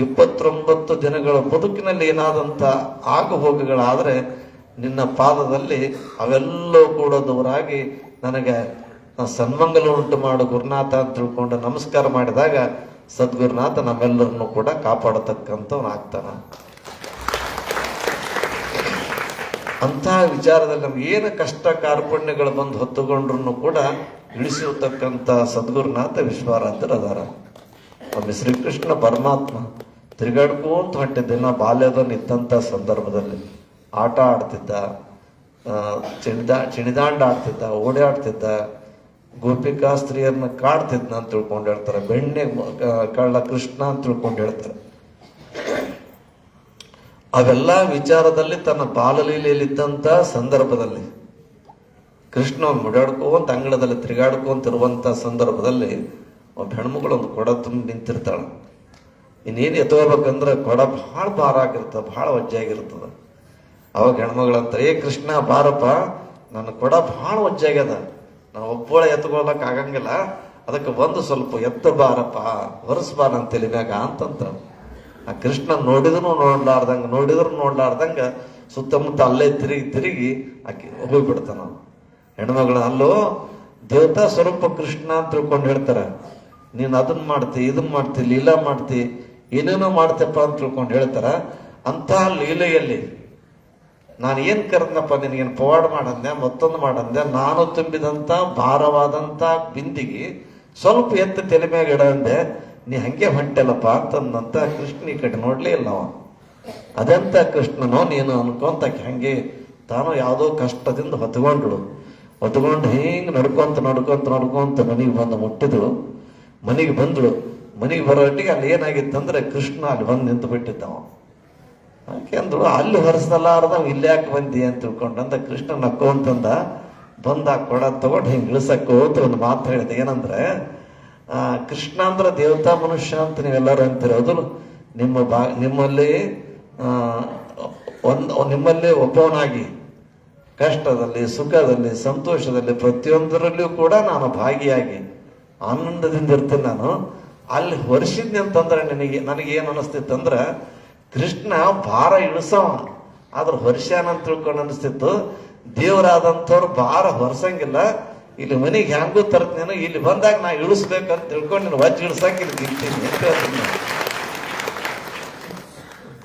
29 ದಿನಗಳ ಬದುಕಿನಲ್ಲಿ ಏನಾದಂಥ ಆಗು ಹೋಗುಗಳಾದರೆ ನಿನ್ನ ಪಾದದಲ್ಲಿ ಅವೆಲ್ಲವೂ ಕೂಡ ದೂರಾಗಿ ನನಗೆ ಸನ್ಮಂಗಲ ಉಂಟು ಮಾಡು ಗುರುನಾಥ ಅಂತ ತಿಳ್ಕೊಂಡು ನಮಸ್ಕಾರ ಮಾಡಿದಾಗ ಸದ್ಗುರುನಾಥ ನಮ್ಮೆಲ್ಲರನ್ನು ಕೂಡ ಕಾಪಾಡತಕ್ಕಂಥವನಾಗ್ತಾನ. ಅಂತಹ ವಿಚಾರದಲ್ಲಿ ನಮ್ಗೆ ಏನು ಕಷ್ಟ ಕಾರ್ಪಣ್ಯಗಳು ಬಂದು ಹೊತ್ತುಕೊಂಡ್ರು ಕೂಡ ಇಳಿಸಿರ್ತಕ್ಕಂಥ ಸದ್ಗುರುನಾಥ ವಿಶ್ವಾರಾಧ್ಯರು ಅದಾರ. ಒಮ್ಮೆ ಶ್ರೀಕೃಷ್ಣ ಪರಮಾತ್ಮ ತಿರುಗಾಡ್ಕೊಂತ ಹೊಂಟಿದ್ದ ನಾ ಬಾಲ್ಯದಲ್ಲಿ ಇದ್ದಂಥ ಸಂದರ್ಭದಲ್ಲಿ ಆಟ ಆಡ್ತಿದ್ದ, ಚಿಣಿದಾಂಡ ಆಡ್ತಿದ್ದ, ಓಡಾಡ್ತಿದ್ದ, ಗೋಪಿಕಾ ಸ್ತ್ರೀಯರನ್ನ ಕಾಡ್ತಿದ್ನ ಅಂತ ತಿಳ್ಕೊಂಡು ಹೇಳ್ತಾರೆ. ಬೆಣ್ಣೆ ಕಳ್ಳ ಕೃಷ್ಣ ಅಂತ ತಿಳ್ಕೊಂಡು ಹೇಳ್ತಾರೆ. ಅವೆಲ್ಲ ವಿಚಾರದಲ್ಲಿ ತನ್ನ ಬಾಲಲೀಲೆಯಲ್ಲಿದ್ದಂಥ ಸಂದರ್ಭದಲ್ಲಿ ಕೃಷ್ಣ ಮುಡಾಡ್ಕೊಂತ ಅಂಗಳದಲ್ಲಿ ತಿರುಗಾಡ್ಕೊಂತಿರುವಂಥ ಸಂದರ್ಭದಲ್ಲಿ ಒಬ್ಬ ಹೆಣ್ಮಗಳು ಒಂದು ಕೊಡ ತುಂಬ ನಿಂತಿರ್ತಾಳೆ. ಇನ್ನೇನು ಎತ್ಕೋಬೇಕಂದ್ರೆ ಕೊಡ ಭಾಳ ಭಾರ ಆಗಿರ್ತದೆ, ಭಾಳ ವಜ್ಜಾಗಿರ್ತದೆ. ಅವಾಗ ಹೆಣ್ಮಗಳಂತಾರೆ, ಏ ಕೃಷ್ಣ ಬಾರಪ್ಪ, ನನ್ನ ಕೊಡ ಭಾಳ ವಜ್ಜಾಗ್ಯದ, ನಾವು ಒಬ್ಬಳ ಎತ್ಕೊಳಕ್ ಆಗಂಗಿಲ್ಲ, ಅದಕ್ಕೆ ಒಂದು ಸ್ವಲ್ಪ ಎತ್ತ ಬಾರಪ್ಪ, ಹೊರಸ್ಬಾ ನನ್ನ ತಲೆ ಮ್ಯಾಗ ಅಂತಂತ. ಆ ಕೃಷ್ಣ ನೋಡಿದ್ರು ನೋಡ್ಲಾರ್ದಂಗ ಸುತ್ತಮುತ್ತ ಅಲ್ಲೇ ತಿರುಗಿ ಆಕಿ ಹೋಗ್ಬಿಡ್ತಾನ. ಹೆಣ್ಮಗಳ ಅಲ್ಲೋ ದೇವತಾ ಸ್ವರೂಪ ಕೃಷ್ಣ ಅಂತ ತಿಳ್ಕೊಂಡು ಹೇಳ್ತಾರೆ. ನೀನು ಅದನ್ನ ಮಾಡ್ತಿ, ಇದನ್ನ ಮಾಡ್ತಿ, ಲೀಲಾ ಮಾಡ್ತಿ, ಏನೇನೋ ಮಾಡ್ತಪ್ಪ ಅಂತ ತಿಳ್ಕೊಂಡು ಹೇಳ್ತಾರ. ಅಂತಹ ಲೀಲೆಯಲ್ಲಿ ನಾನು ಏನ್ ಕರೆದ್ನಪ್ಪ, ನಿನಗೇನು ಪವಾಡ ಮಾಡಂದೆ, ಮತ್ತೊಂದು ಮಾಡಂದೆ, ನಾನು ತುಂಬಿದಂತ ಭಾರವಾದಂತ ಬಿಂದಿಗೆ ಸ್ವಲ್ಪ ಎತ್ತು ತಲೆ ಮ್ಯಾಗ ಇಡಂದೆ, ನೀ ಹಂಗೆ ಹೊಂಟೆಲ್ಲಪ್ಪ ಅಂತಂದಂತ ಕೃಷ್ಣ ಈ ಕಡೆ ನೋಡ್ಲೇ ಇಲ್ಲ ಅವ. ಅದೆಂತ ಕೃಷ್ಣನೋ ನೀನು ಅನ್ಕೊಂತ ಹಂಗೆ ತಾನು ಯಾವುದೋ ಕಷ್ಟದಿಂದ ಹೊತ್ಕೊಂಡು ಹಿಂಗೆ ನಡ್ಕೊಂತ ಮನೆಗೆ ಬಂದು ಮುಟ್ಟಿದಳು. ಮನೆಗೆ ಬಂದಳು. ಮನೆಗೆ ಬರೋಟ್ಟಿಗೆ ಅಲ್ಲಿ ಏನಾಗಿತ್ತಂದ್ರೆ ಕೃಷ್ಣ ಅಲ್ಲಿ ಬಂದು ನಿಂತು ಬಿಟ್ಟಿದ್ದವ. ಯಾಕೆ ಅಂದಳು, ಅಲ್ಲಿ ಹೊರಸಲಾರ್ದ ಇಲ್ಲಿ ಯಾಕೆ ಬಂದಿ ಅಂತ ತಿಳ್ಕೊಂಡಂದ ಕೃಷ್ಣ ನಕ್ಕೊಂತಂದ ಬಂದ ಆ ಕೊಡ ತಗೊಂಡು ಹಿಂಗೆ ಇಳಿಸಕ್ಕೋತ ಒಂದು ಮಾತು ಹೇಳಿದೆ. ಏನಂದ್ರೆ, ಕೃಷ್ಣ ಅಂದ್ರೆ ದೇವತಾ ಮನುಷ್ಯ ಅಂತ ನೀವೆಲ್ಲರೂ ಅಂತಿರೋದು, ನಿಮ್ಮಲ್ಲಿ ಒಬ್ಬವನಾಗಿ ಕಷ್ಟದಲ್ಲಿ, ಸುಖದಲ್ಲಿ, ಸಂತೋಷದಲ್ಲಿ ಪ್ರತಿಯೊಂದರಲ್ಲಿಯೂ ಕೂಡ ನಾನು ಭಾಗಿಯಾಗಿ ಆನಂದದಿಂದ ಇರ್ತೇನೆ. ನಾನು ಅಲ್ಲಿ ಹೊರಿಸಿದ್ನಿ ಅಂತಂದ್ರೆ ನನಗೇನು ಅನಿಸ್ತಿತ್ತಂದ್ರೆ, ಕೃಷ್ಣ ಭಾರ ಇಳಿಸವ, ಆದ್ರೆ ಹೊರಿಸ್ಯಾನ ಅಂತ ತಿಳ್ಕೊಂಡು ಅನಿಸ್ತಿತ್ತು. ದೇವರಾದಂಥವ್ರು ಭಾರ ಹೊರಸಂಗಿಲ್ಲ, ಇಲ್ಲಿ ಮನೆಗೆ ಹ್ಯಾಂಗೂ ತರ್ತೀನಿ, ಇಲ್ಲಿ ಬಂದಾಗ ನಾ ಇಳಿಸ್ಬೇಕಂತ ತಿಳ್ಕೊಂಡು ನೀನು ವಜ್ಜ ಇಳಿಸಕ್ಕೆ ಇಲ್ಲಿ ನಿಲ್ತೀನಿ ಅಂತ ಹೇಳ್ತೀನಿ.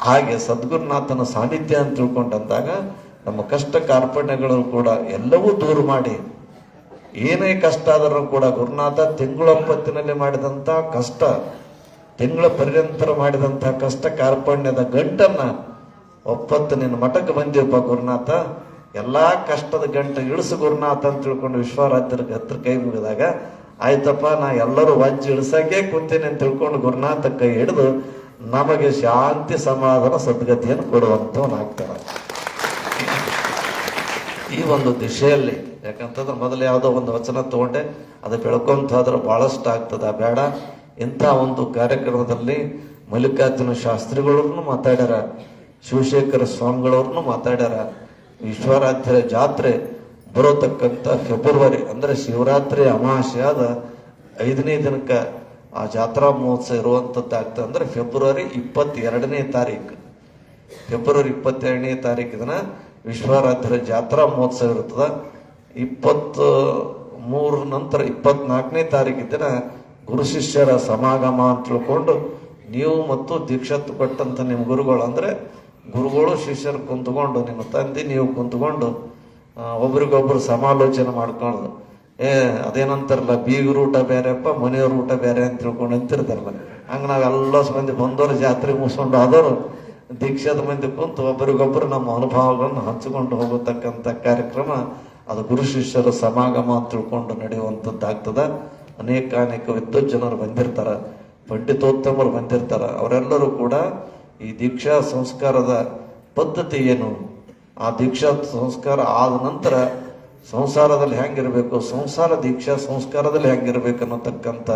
ಹಾಗೆ ಸದ್ಗುರುನಾಥನ ಸಾನ್ನಿಧ್ಯ ಅಂತ ತಿಳ್ಕೊಂಡಂದಾಗ ನಮ್ಮ ಕಷ್ಟ ಕಾರ್ಪಣ್ಯಗಳು ಕೂಡ ಎಲ್ಲವೂ ದೂರ ಮಾಡಿ, ಏನೇ ಕಷ್ಟ ಆದರೂ ಕೂಡ ಗುರುನಾಥ ತಿಂಗಳೊಪ್ಪತ್ತಿನಲ್ಲಿ ಮಾಡಿದಂಥ ಕಷ್ಟ, ತಿಂಗಳ ಪರ್ಯಂತರ ಮಾಡಿದಂಥ ಕಷ್ಟ ಕಾರ್ಪಣ್ಯದ ಗಂಟನ್ನ ಒಪ್ಪತ್ತು ನಿನ್ನ ಮಠಕ್ಕೆ ಬಂದೀವಪ್ಪ ಗುರುನಾಥ, ಎಲ್ಲಾ ಕಷ್ಟದ ಗಂಟೆ ಇಳಿಸು ಗುರುನಾಥ ಅಂತ ತಿಳ್ಕೊಂಡು ವಿಶ್ವಾರಾಧ್ಯರ ಹತ್ರ ಕೈ ಮುಗಿದಾಗ, ಆಯ್ತಪ್ಪ ನಾ ಎಲ್ಲರೂ ವಜ್ಜ ಇಳಿಸಕ್ಕೆ ಕುಂತೀನಿ ಅಂತ ತಿಳ್ಕೊಂಡು ಗುರುನಾಥ ಕೈ ಹಿಡಿದು ನಮಗೆ ಶಾಂತಿ ಸಮಾಧಾನ ಸದ್ಗತಿಯನ್ನು ಕೊಡುವಂಥವನಾಗ್ತಾನೆ. ಈ ಒಂದು ದಿಶೆಯಲ್ಲಿ, ಯಾಕಂತಂದ್ರೆ ಮೊದಲು ಯಾವುದೋ ಒಂದು ವಚನ ತಗೊಂಡೆ ಅದು ಬೆಳ್ಕೊಂತ ಹೋದ್ರೆ ಬಹಳಷ್ಟು ಆಗ್ತದ, ಬೇಡ. ಇಂಥ ಒಂದು ಕಾರ್ಯಕ್ರಮದಲ್ಲಿ ಮಲ್ಲಿಕಾರ್ಜುನ ಶಾಸ್ತ್ರಿಗಳವ್ರನ್ನು ಮಾತಾಡ್ಯಾರ, ಶಿವಶೇಖರ ಸ್ವಾಮಿಗಳವ್ರನ್ನು ಮಾತಾಡ್ಯಾರ. ವಿಶ್ವರಾತ್ರಿ ಜಾತ್ರೆ ಬರೋತಕ್ಕಂಥ ಫೆಬ್ರವರಿ ಅಂದ್ರೆ ಶಿವರಾತ್ರಿ ಅಮಾವಾಸ್ಯಾದ 5ನೇ ದಿನಕ್ಕೆ ಆ ಜಾತ್ರಾ ಮಹೋತ್ಸವ ಇರುವಂಥದ್ದು ಆಗ್ತದೆ. ಅಂದ್ರೆ ಫೆಬ್ರವರಿ 22ನೇ ತಾರೀಕು, ಫೆಬ್ರವರಿ 22ನೇ ತಾರೀಕು ದಿನ ವಿಶ್ವರಾತ್ರಿ ಜಾತ್ರಾ ಮಹೋತ್ಸವ ಇರ್ತದ. 23 ನಂತರ 24ನೇ ತಾರೀಕು ದಿನ ಗುರು ಶಿಷ್ಯರ ಸಮಾಗಮ ಅಂತ ತಿಳ್ಕೊಂಡು ನೀವು ಮತ್ತು ದೀಕ್ಷಾತ್ ಕೊಟ್ಟಂತ ನಿಮ್ಮ ಗುರುಗಳು ಅಂದ್ರೆ ಗುರುಗಳು ಶಿಷ್ಯರು ಕುಂತ್ಕೊಂಡು, ನಿಮ್ಮ ತಂದೆ ನೀವು ಕುಂತ್ಕೊಂಡು ಒಬ್ರಿಗೊಬ್ರು ಸಮಾಲೋಚನೆ ಮಾಡ್ಕೊಂಡು, ಅದೇನಂತಾರಲ್ಲ, ಬೀಗರ ಊಟ ಬೇರೆಪ್ಪ, ಮನೆಯವ್ರ ಊಟ ಬೇರೆ ಅಂತ ತಿಳ್ಕೊಂಡು ಅಂತಿರ್ತಾರಲ್ಲ, ಹಂಗೆ ನಾವೆಲ್ಲ ಮಂದಿ ಬಂದವರು ಜಾತ್ರೆ ಮುಗಿಸ್ಕೊಂಡು ಆದವರು ದೀಕ್ಷಾದ ಮಂದಿ ಕುಂತು ಒಬ್ಬರಿಗೊಬ್ಬರು ನಮ್ಮ ಅನುಭವಗಳನ್ನು ಹಂಚಿಕೊಂಡು ಹೋಗತಕ್ಕಂಥ ಕಾರ್ಯಕ್ರಮ ಅದು ಗುರು ಶಿಷ್ಯರ ಸಮಾಗಮ ಅಂತ ತಿಳ್ಕೊಂಡು ನಡೆಯುವಂಥದ್ದಾಗ್ತದ. ಅನೇಕ ವಿದ್ವಜ್ಜನರು ಬಂದಿರ್ತಾರ, ಪಂಡಿತೋತ್ತಮರು ಬಂದಿರ್ತಾರ. ಅವರೆಲ್ಲರೂ ಕೂಡ ಈ ದೀಕ್ಷಾ ಸಂಸ್ಕಾರದ ಪದ್ಧತಿ ಏನು, ಆ ದೀಕ್ಷಾ ಸಂಸ್ಕಾರ ಆದ ನಂತರ ಸಂಸಾರದಲ್ಲಿ ಹೆಂಗಿರ್ಬೇಕು, ಸಂಸಾರ ದೀಕ್ಷಾ ಸಂಸ್ಕಾರದಲ್ಲಿ ಹೆಂಗಿರ್ಬೇಕು ಅನ್ನತಕ್ಕಂಥ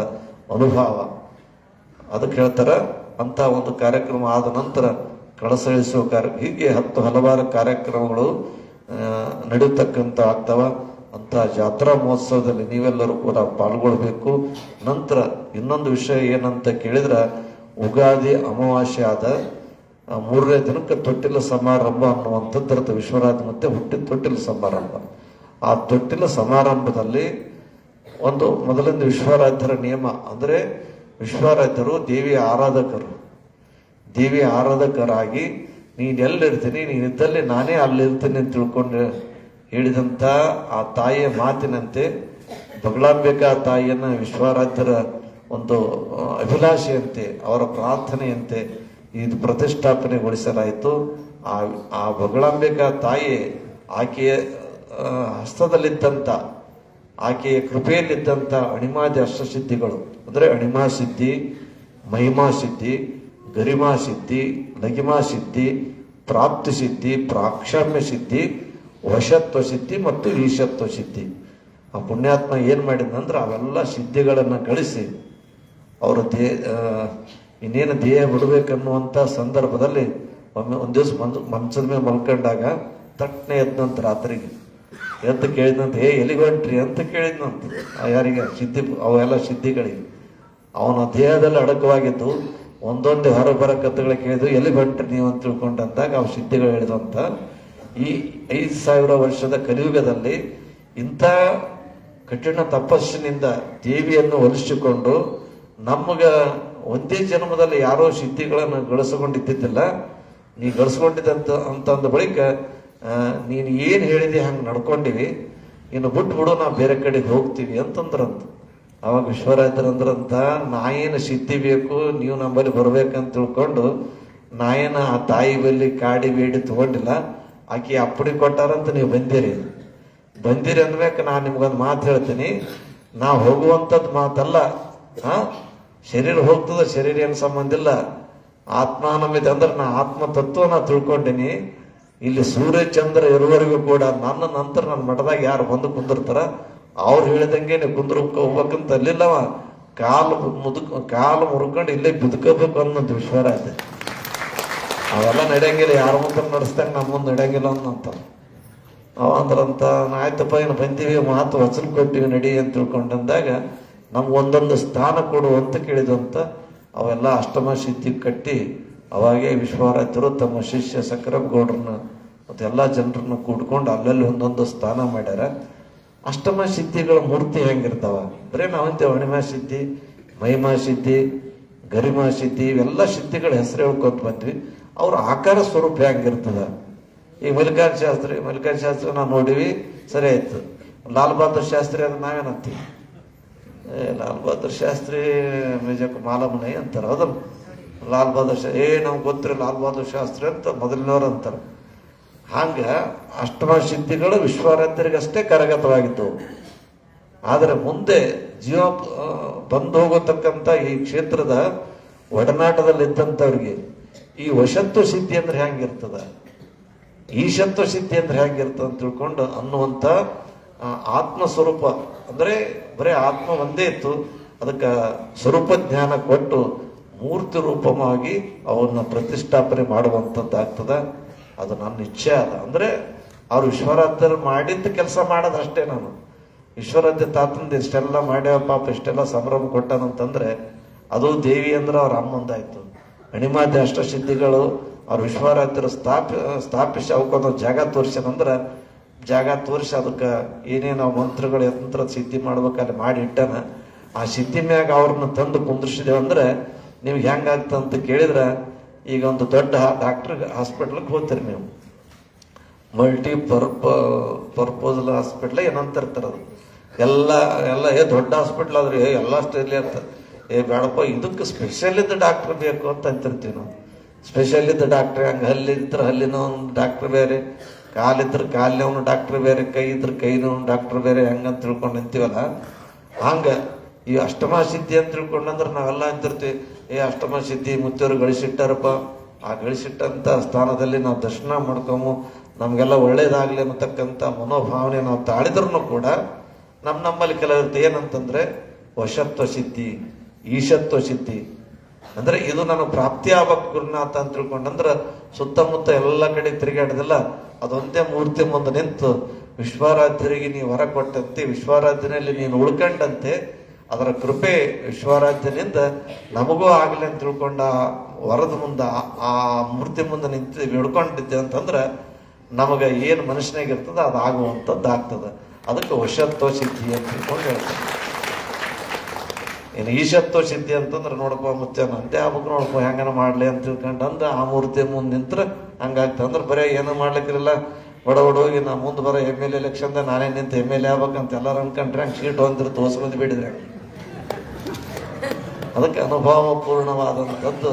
ಅನುಭವ ಅದಕ್ಕೆ ಹೇಳ್ತಾರ. ಅಂತ ಒಂದು ಕಾರ್ಯಕ್ರಮ ಆದ ನಂತರ ಕಳಸಳಿಸುವ ಹೀಗೆ ಹಲವಾರು ಕಾರ್ಯಕ್ರಮಗಳು ನಡೆಯತಕ್ಕಂಥ ಆಗ್ತಾವ. ಅಂತ ಜಾತ್ರಾ ಮಹೋತ್ಸವದಲ್ಲಿ ನೀವೆಲ್ಲರೂ ಕೂಡ ಪಾಲ್ಗೊಳ್ಬೇಕು. ನಂತರ ಇನ್ನೊಂದು ವಿಷಯ ಏನಂತ ಕೇಳಿದ್ರೆ, ಉಗಾದಿ ಅಮಾವಾಸ್ಯೆ ಆದ 3ನೇ ದಿನಕ್ಕೆ ತೊಟ್ಟಿಲ ಸಮಾರಂಭ ಅನ್ನುವಂಥದ್ದು ವಿಶ್ವರಾಜ ಮತ್ತೆ ಹುಟ್ಟಿದ ತೊಟ್ಟಿಲ ಸಮಾರಂಭ. ಆ ತೊಟ್ಟಿಲ ಸಮಾರಂಭದಲ್ಲಿ ಒಂದು ಮೊದಲಿಂದ ವಿಶ್ವರಾಧ್ಯರ ನಿಯಮ ಅಂದರೆ, ವಿಶ್ವರಾಧ್ಯರು ದೇವಿಯ ಆರಾಧಕರು. ದೇವಿಯ ಆರಾಧಕರಾಗಿ ನೀನು ಎಲ್ಲಿರ್ತೀನಿ, ನೀನಿದ್ದಲ್ಲಿ ನಾನೇ ಅಲ್ಲಿರ್ತೀನಿ ಅಂತ ತಿಳ್ಕೊಂಡು ಹೇಳಿದಂಥ ಆ ತಾಯಿಯ ಮಾತಿನಂತೆ ಬಗಳಾಂಬಿಕಾ ತಾಯಿಯನ್ನ ವಿಶ್ವರಾಧ್ಯರ ಒಂದು ಅಭಿಲಾಷೆಯಂತೆ, ಅವರ ಪ್ರಾರ್ಥನೆಯಂತೆ ಇದು ಪ್ರತಿಷ್ಠಾಪನೆಗೊಳಿಸಲಾಯಿತು. ಆ ಬಗಳಾಂಬಿಕಾ ತಾಯಿ ಆಕೆಯ ಹಸ್ತದಲ್ಲಿದ್ದಂಥ, ಆಕೆಯ ಕೃಪೆಯಲ್ಲಿದ್ದಂಥ ಅಣಿಮಾದಿ ಅಷ್ಟಸಿದ್ಧಿಗಳು ಅಂದರೆ ಅಣಿಮಾ ಸಿದ್ಧಿ, ಮಹಿಮಾ ಸಿದ್ಧಿ, ಗರಿಮಾ ಸಿದ್ಧಿ, ಲಗಿಮಾ ಸಿದ್ಧಿ, ಪ್ರಾಪ್ತಿ ಸಿದ್ಧಿ, ಪ್ರಾಕ್ಷಾಮ್ಯ ಸಿದ್ಧಿ, ವಶತ್ವ ಸಿದ್ಧಿ ಮತ್ತು ಈಶತ್ವ ಸಿದ್ಧಿ. ಆ ಪುಣ್ಯಾತ್ಮ ಏನು ಮಾಡಿದ್ನಂದ್ರೆ ಅವೆಲ್ಲ ಸಿದ್ಧಿಗಳನ್ನು ಗಳಿಸಿ ಅವರು ಇನ್ನೇನು ದೇಹ ಬಿಡಬೇಕನ್ನುವಂಥ ಸಂದರ್ಭದಲ್ಲಿ ಒಂದು ದಿವಸ ಮಂಚದ ಮೇಲೆ ಮಲ್ಕೊಂಡಾಗ ತಟ್ಟನೆ ಎದ್ದಂತ ರಾತ್ರಿಗೆ ಎದ್ದು ಕೇಳಿದಂತ, ಎಲ್ಲಿಗೆ ಹೊಂಟ್ರಿ ಅಂತ ಕೇಳಿದ್ನಂತ. ಯಾರಿಗೆ? ಸಿದ್ಧಿ, ಅವೆಲ್ಲ ಸಿದ್ಧಿಗಳಿಗೆ. ಅವನ ದೇಹದಲ್ಲಿ ಅಡಕವಾಗಿದ್ದು ಒಂದೊಂದೇ ಹೊರಬರ ಕತ್ತುಗಳ ಕೇಳಿದ್ರು, ಎಲ್ಲಿ ಹೊಂಟ್ರಿ ನೀವು ಅಂತ ತಿಳ್ಕೊಂಡಂತಾಗ ಅವು ಸಿದ್ಧಿಗಳು ಹೇಳಿದಂತ. ಈ 5000 ವರ್ಷದ ಕಲಿಯುಗದಲ್ಲಿ ಇಂಥ ಕಠಿಣ ತಪಸ್ಸಿನಿಂದ ದೇವಿಯನ್ನು ಒಲಿಸಿಕೊಂಡು ನಮಗ ಒಂದೇ ಜನ್ಮದಲ್ಲಿ ಯಾರೋ ಸಿದ್ಧಿಗಳನ್ನು ಗಳಿಸಿಕೊಂಡಿದ್ದಿದ್ದಿಲ್ಲ, ನೀ ಗಳಿಸ್ಕೊಂಡಿದ್ದಂತ ಅಂತಂದ ಬಳಿಕ ನೀನು ಏನು ಹೇಳಿದೆ ಹಂಗೆ ನಡ್ಕೊಂಡಿವಿ, ಇನ್ನು ಬಿಟ್ಬಿಡು, ನಾವು ಬೇರೆ ಕಡೆಗೆ ಹೋಗ್ತೀವಿ ಅಂತಂದ್ರಂತ. ಅವಾಗ ವಿಶ್ವರಾಧ್ಯರಂದ್ರಂತ, ನಾ ಏನು ಸಿದ್ಧಿ ಬೇಕು, ನೀವು ನಮ್ಮಲ್ಲಿ ಬರ್ಬೇಕಂತ ತಿಳ್ಕೊಂಡು ನಾ ಏನು ಆ ತಾಯಿ ಬಲ್ಲಿ ಕಾಡಿ ಬೇಡಿ ತಗೊಂಡಿಲ್ಲ, ಆಕೆ ಅಪ್ಪಡಿ ಕೊಟ್ಟಾರಂತ ನೀವು ಬಂದಿರಿ ಅಂದ್ಬೇಕು. ನಾನು ನಿಮ್ಗೊಂದು ಮಾತು ಹೇಳ್ತೀನಿ, ನಾ ಹೋಗುವಂಥದ್ದು ಮಾತಲ್ಲ. ಶರೀರ ಹೋಗ್ತದ, ಶರೀರ ಏನು ಸಂಬಂಧ ಇಲ್ಲ. ಆತ್ಮಾನಮಿದೆ ಅಂದ್ರೆ ನಾ ಆತ್ಮ ತತ್ವ ನಾ ತಿಳ್ಕೊಂಡಿನಿ. ಇಲ್ಲಿ ಸೂರ್ಯ ಚಂದ್ರ ಇರುವವರೆಗೂ ಕೂಡ ನನ್ನ ನಂತರ ನನ್ನ ಮಠದಾಗ ಯಾರು ಬಂದು ಕುಂದಿರ್ತಾರ ಅವ್ರು ಹೇಳಿದಂಗೆ ನೀವು ಹೋಗ್ಬೇಕಂತ ಅಲ್ಲಿಲ್ಲವ, ಕಾಲು ಮುರ್ಕೊಂಡು ಇಲ್ಲೇ ಬಿದ್ಕೋಬೇಕು ಅನ್ನೋದು ವಿಶ್ವರಾಧ್ಯ. ಅವೆಲ್ಲ ನಡೆಯಂಗಿಲ್ಲ, ಯಾರ ಮುಂದೆ ನಡೆಸ್ದಂಗೆ ನಮ್ಮ ಮುಂದೆ ನಡೆಯಂಗಿಲ್ಲ ಅನ್ನಂತ. ಅವ ಅಂದ್ರಂತ, ಆಯ್ತಪ್ಪ ಏನು ಬಂದೀವಿ, ಮಾತು ವಚನ ಕೊಟ್ಟಿವಿ ನಡಿ ಅಂತ ತಿಳ್ಕೊಂಡಂದಾಗ ನಮ್ಗೆ ಒಂದೊಂದು ಸ್ಥಾನ ಕೊಡು ಅಂತ ಕೇಳಿದಂತ. ಅವೆಲ್ಲ ಅಷ್ಟಮ ಸಿದ್ಧಿ ಕಟ್ಟಿ ಅವಾಗೇ ವಿಶ್ವರಾಧ್ಯರು ತಮ್ಮ ಶಿಷ್ಯ ಸಕ್ರಗೌಡ್ರನ್ನ ಮತ್ತು ಎಲ್ಲ ಜನರನ್ನ ಕೂಡ್ಕೊಂಡು ಅಲ್ಲಲ್ಲಿ ಒಂದೊಂದು ಸ್ಥಾನ ಮಾಡ್ಯಾರ. ಅಷ್ಟಮ ಸಿದ್ಧಿಗಳ ಮೂರ್ತಿ ಹೆಂಗಿರ್ತಾವ? ಬರೀ ನಾವಂತೇವೆ ಅಣಿಮಾ ಸಿದ್ಧಿ, ಮಹಿಮಾ ಸಿದ್ಧಿ, ಗರಿಮಾ ಸಿದ್ಧಿ, ಇವೆಲ್ಲ ಸಿದ್ಧಿಗಳ ಹೆಸರು ಹೇಳ್ಕೊತ ಬಂದ್ವಿ. ಅವ್ರ ಆಕಾರ ಸ್ವರೂಪ ಹೆಂಗಿರ್ತದ? ಈಗ ಮಲ್ಲಿಕಾರ್ಜುನ ಶಾಸ್ತ್ರಿ ನಾವು ನೋಡಿವಿ, ಸರಿ ಆಯ್ತು. ಲಾಲ್ ಬಹದ್ದೂರ್ ಶಾಸ್ತ್ರಿ ಅಂದ್ರೆ ನಾವೇನಂತೀವಿ, ಲಾಲ್ ಬಹದ್ದೂರ್ ಶಾಸ್ತ್ರಿ ಮೇಜಕ್ಕೆ ಮಾಲಮನೈ ಅಂತಾರೆ, ಹೌದಲ್ಲ? ಲಾಲ್ ಬಹದ್ದೂರ್ ನಮ್ಗೆ ಗೊತ್ತಿರ ಲಾಲ್ ಬಹದ್ದೂರ್ ಶಾಸ್ತ್ರಿ ಅಂತ ಮೊದಲಿನವ್ರು ಅಂತಾರೆ. ಹಂಗ ಅಷ್ಟಮ ಸಿದ್ಧಿಗಳು ವಿಶ್ವರಾಧ್ಯರಿಗಷ್ಟೇ ಕರಗತವಾಗಿದ್ದವು. ಆದರೆ ಮುಂದೆ ಜೀವ ಬಂದು ಹೋಗತಕ್ಕಂಥ ಈ ಕ್ಷೇತ್ರದ ಒಡನಾಟದಲ್ಲಿದ್ದಂಥವ್ರಿಗೆ ಈ ವಶತ್ವ ಸಿದ್ಧಿ ಅಂದ್ರೆ ಹೆಂಗಿರ್ತದ, ಈಶತ್ವ ಸಿದ್ಧಿ ಅಂದ್ರೆ ಹೆಂಗಿರ್ತದ ಅಂತ ತಿಳ್ಕೊಂಡು ಅನ್ನುವಂಥ ಆತ್ಮ ಸ್ವರೂಪ ಅಂದ್ರೆ ಬರೀ ಆತ್ಮ ಒಂದೇ ಇತ್ತು, ಅದಕ್ಕೆ ಸ್ವರೂಪ ಜ್ಞಾನ ಕೊಟ್ಟು ಮೂರ್ತಿ ರೂಪವಾಗಿ ಅವನ್ನ ಪ್ರತಿಷ್ಠಾಪನೆ ಮಾಡುವಂಥದ್ದಾಗ್ತದ. ಅದು ನನ್ನ ಇಚ್ಛೆ ಅದ. ಅಂದ್ರೆ ಅವ್ರು ವಿಶ್ವರಾಧ್ಯರು ಮಾಡಿದ್ದ ಕೆಲಸ ಮಾಡೋದು ಅಷ್ಟೇ. ನಾನು ವಿಶ್ವರಾಧ್ಯ ತಾತಂದು ಇಷ್ಟೆಲ್ಲ ಮಾಡ್ಯಾವ, ಪಾಪ ಇಷ್ಟೆಲ್ಲ ಸಂಭ್ರಮ ಕೊಟ್ಟಾನಂತಂದ್ರೆ ಅದು ದೇವಿ ಅಂದ್ರೆ ಅವ್ರ ಅಮ್ಮಂದಾಯ್ತು. ಅಣಿಮಾದ್ಯ ಅಷ್ಟಸಿದ್ಧಿಗಳು ಅವ್ರ ವಿಶ್ವರಾಧ್ಯರು ಸ್ಥಾಪಿಸಿ ಅವಕ್ಕೊಂದು ಜಾಗ ತೋರಿಸ್ಯಾನಂದ್ರೆ, ಜಾಗ ತೋರಿಸಿ ಅದಕ್ಕೆ ಏನೇನು ಮಂತ್ರಗಳು ಯಂತ್ರ ಸಿದ್ಧಿ ಮಾಡ್ಬೇಕಾದ್ರೆ ಮಾಡಿ ಇಟ್ಟಾನ. ಆ ಸಿದ್ಧಿ ಮ್ಯಾಗ ಅವ್ರನ್ನ ತಂದು ಕುಂದ್ರಿಸಿದೇವೆ ಅಂದ್ರೆ ನಿಮ್ಗೆ ಹೆಂಗಾಗ್ತಂತ ಕೇಳಿದ್ರೆ, ಈಗ ಒಂದು ದೊಡ್ಡ ಡಾಕ್ಟರ್ ಹಾಸ್ಪಿಟ್ಲಿಗೆ ಹೋಗ್ತೀರಿ ನೀವು, ಮಲ್ಟಿ ಪರ್ಪೋಸಲ್ ಹಾಸ್ಪಿಟ್ಲ್ ಏನಂತಿರ್ತಾರೆ, ಅದು ಎಲ್ಲ ದೊಡ್ಡ ಹಾಸ್ಪಿಟ್ಲ್ ಆದ್ರೆ ಎಲ್ಲ ಸ್ಟೈಲಿ ಇರ್ತದೆ. ಬೇಡಪ್ಪ, ಇದಕ್ಕೆ ಸ್ಪೆಷಲ್ ಇದ್ದ ಡಾಕ್ಟರ್ ಬೇಕು ಅಂತ ಅಂತಿರ್ತೀವಿ ನಾವು. ಸ್ಪೆಷಲ್ ಇದ್ದ ಡಾಕ್ಟ್ರ್ ಹಂಗೆ, ಹಲ್ಲಿದ್ರೆ ಹಲ್ಲಿನ ಒಂದು ಡಾಕ್ಟ್ರ್ ಬೇರೆ, ಕಾಲಿದ್ರೆ ಕಾಲಿನವನು ಡಾಕ್ಟ್ರ್ ಬೇರೆ, ಕೈ ಇದ್ರೆ ಕೈನವನು ಡಾಕ್ಟ್ರ್ ಬೇರೆ, ಹಂಗಂತ ತಿಳ್ಕೊಂಡು ನಿಂತೀವಲ್ಲ. ಹಂಗೆ ಈ ಅಷ್ಟಮ ಸಿದ್ಧಿ ಅಂತ ತಿಳ್ಕೊಂಡಂದ್ರೆ ನಾವೆಲ್ಲ ಅಂತಿರ್ತೀವಿ, ಅಷ್ಟಮ ಸಿದ್ಧಿ ಮುತ್ತೇವರು ಗಳಿಸಿಟ್ಟಾರಪ್ಪ, ಆ ಗಳಿಸಿಟ್ಟಂಥ ಸ್ಥಾನದಲ್ಲಿ ನಾವು ದರ್ಶನ ಮಾಡ್ಕೊಮು, ನಮಗೆಲ್ಲ ಒಳ್ಳೇದಾಗಲಿ ಅನ್ನತಕ್ಕಂಥ ಮನೋಭಾವನೆ ನಾವು ತಾಳಿದ್ರೂ ಕೂಡ ನಮ್ಮಲ್ಲಿ ಕೆಲವಿರುತ್ತೆ. ಏನಂತಂದ್ರೆ ವಶತ್ವ ಸಿದ್ಧಿ, ಈಶತ್ವ ಸಿದ್ಧಿ ಅಂದ್ರೆ ಇದು ನಾನು ಪ್ರಾಪ್ತಿ ಆಗ್ಬೇಕು ಗುರುನಾಥ ಅಂತ ತಿಳ್ಕೊಂಡಂದ್ರೆ ಸುತ್ತಮುತ್ತ ಎಲ್ಲ ಕಡೆ ತಿರುಗಾಡೋದಿಲ್ಲ, ಅದೊಂದೇ ಮೂರ್ತಿ ಮುಂದೆ ನಿಂತು ವಿಶ್ವಾರಾಧ್ಯರಿಗೆ ನೀವು ವರ ಕೊಟ್ಟಂತೆ, ವಿಶ್ವಾರಾಧ್ಯನಲ್ಲಿ ನೀನು ಉಳ್ಕೊಂಡಂತೆ, ಅದರ ಕೃಪೆ ವಿಶ್ವಾರಾಧ್ಯನಿಂದ ನಮಗೂ ಆಗಲಿ ಅಂತ ತಿಳ್ಕೊಂಡ ವರದ ಮುಂದೆ ಆ ಮೂರ್ತಿ ಮುಂದೆ ನಿಂತು ಹಿಡ್ಕೊಂಡಿದ್ದೆ ಅಂತಂದ್ರೆ ನಮಗೆ ಏನು ಮನುಷ್ಯನಾಗಿರ್ತದೆ ಅದು ಆಗುವಂಥದ್ದು ಆಗ್ತದೆ. ಅದಕ್ಕೆ ವಶತ್ವ ಸಿದ್ಧಿ ಅಂತ ತಿಳ್ಕೊಂಡು ಹೇಳ್ತಾರೆ. ಇನ್ನು ಈಶತ್ವ ಸಿದ್ಧಿ ಅಂತಂದ್ರೆ ನೋಡಪ್ಪ ಮುಚ್ಚ ನಂದೇ ಆಗ್ಬೇಕು ನೋಡಪ್ಪ ಹೆಂಗನ ಮಾಡ್ಲಿ ಅಂತ ತಿಳ್ಕೊಂಡು ಅಂದ ಆ ಮೂರ್ತಿ ಮುಂದೆ ನಿಂತ್ರೆ ಹಂಗಾಗ್ತದೆ. ಅಂದ್ರೆ ಬರೀ ಏನೋ ಮಾಡ್ಲಿಕ್ಕಿರಲ್ಲ, ಬಡ ಹೋಗಿ ನಾ ಮುಂದೆ ಬರೋ MLA ಎಲೆಕ್ಷನ್ದಾಗ ನಾನೇ ನಿಂತು MLA ಆಗ್ಬೇಕಂತ ಎಲ್ಲರೂ ಅನ್ಕೊಂಡ್ರೆ ಹಂಗೆ ಸೀಟ್ ಹೊಂದಿರು ದೋಸ ಮಂದಿ ಬೇಡಿದ್ರೆ. ಅದಕ್ಕೆ ಅನುಭವಪೂರ್ಣವಾದಂಥದ್ದು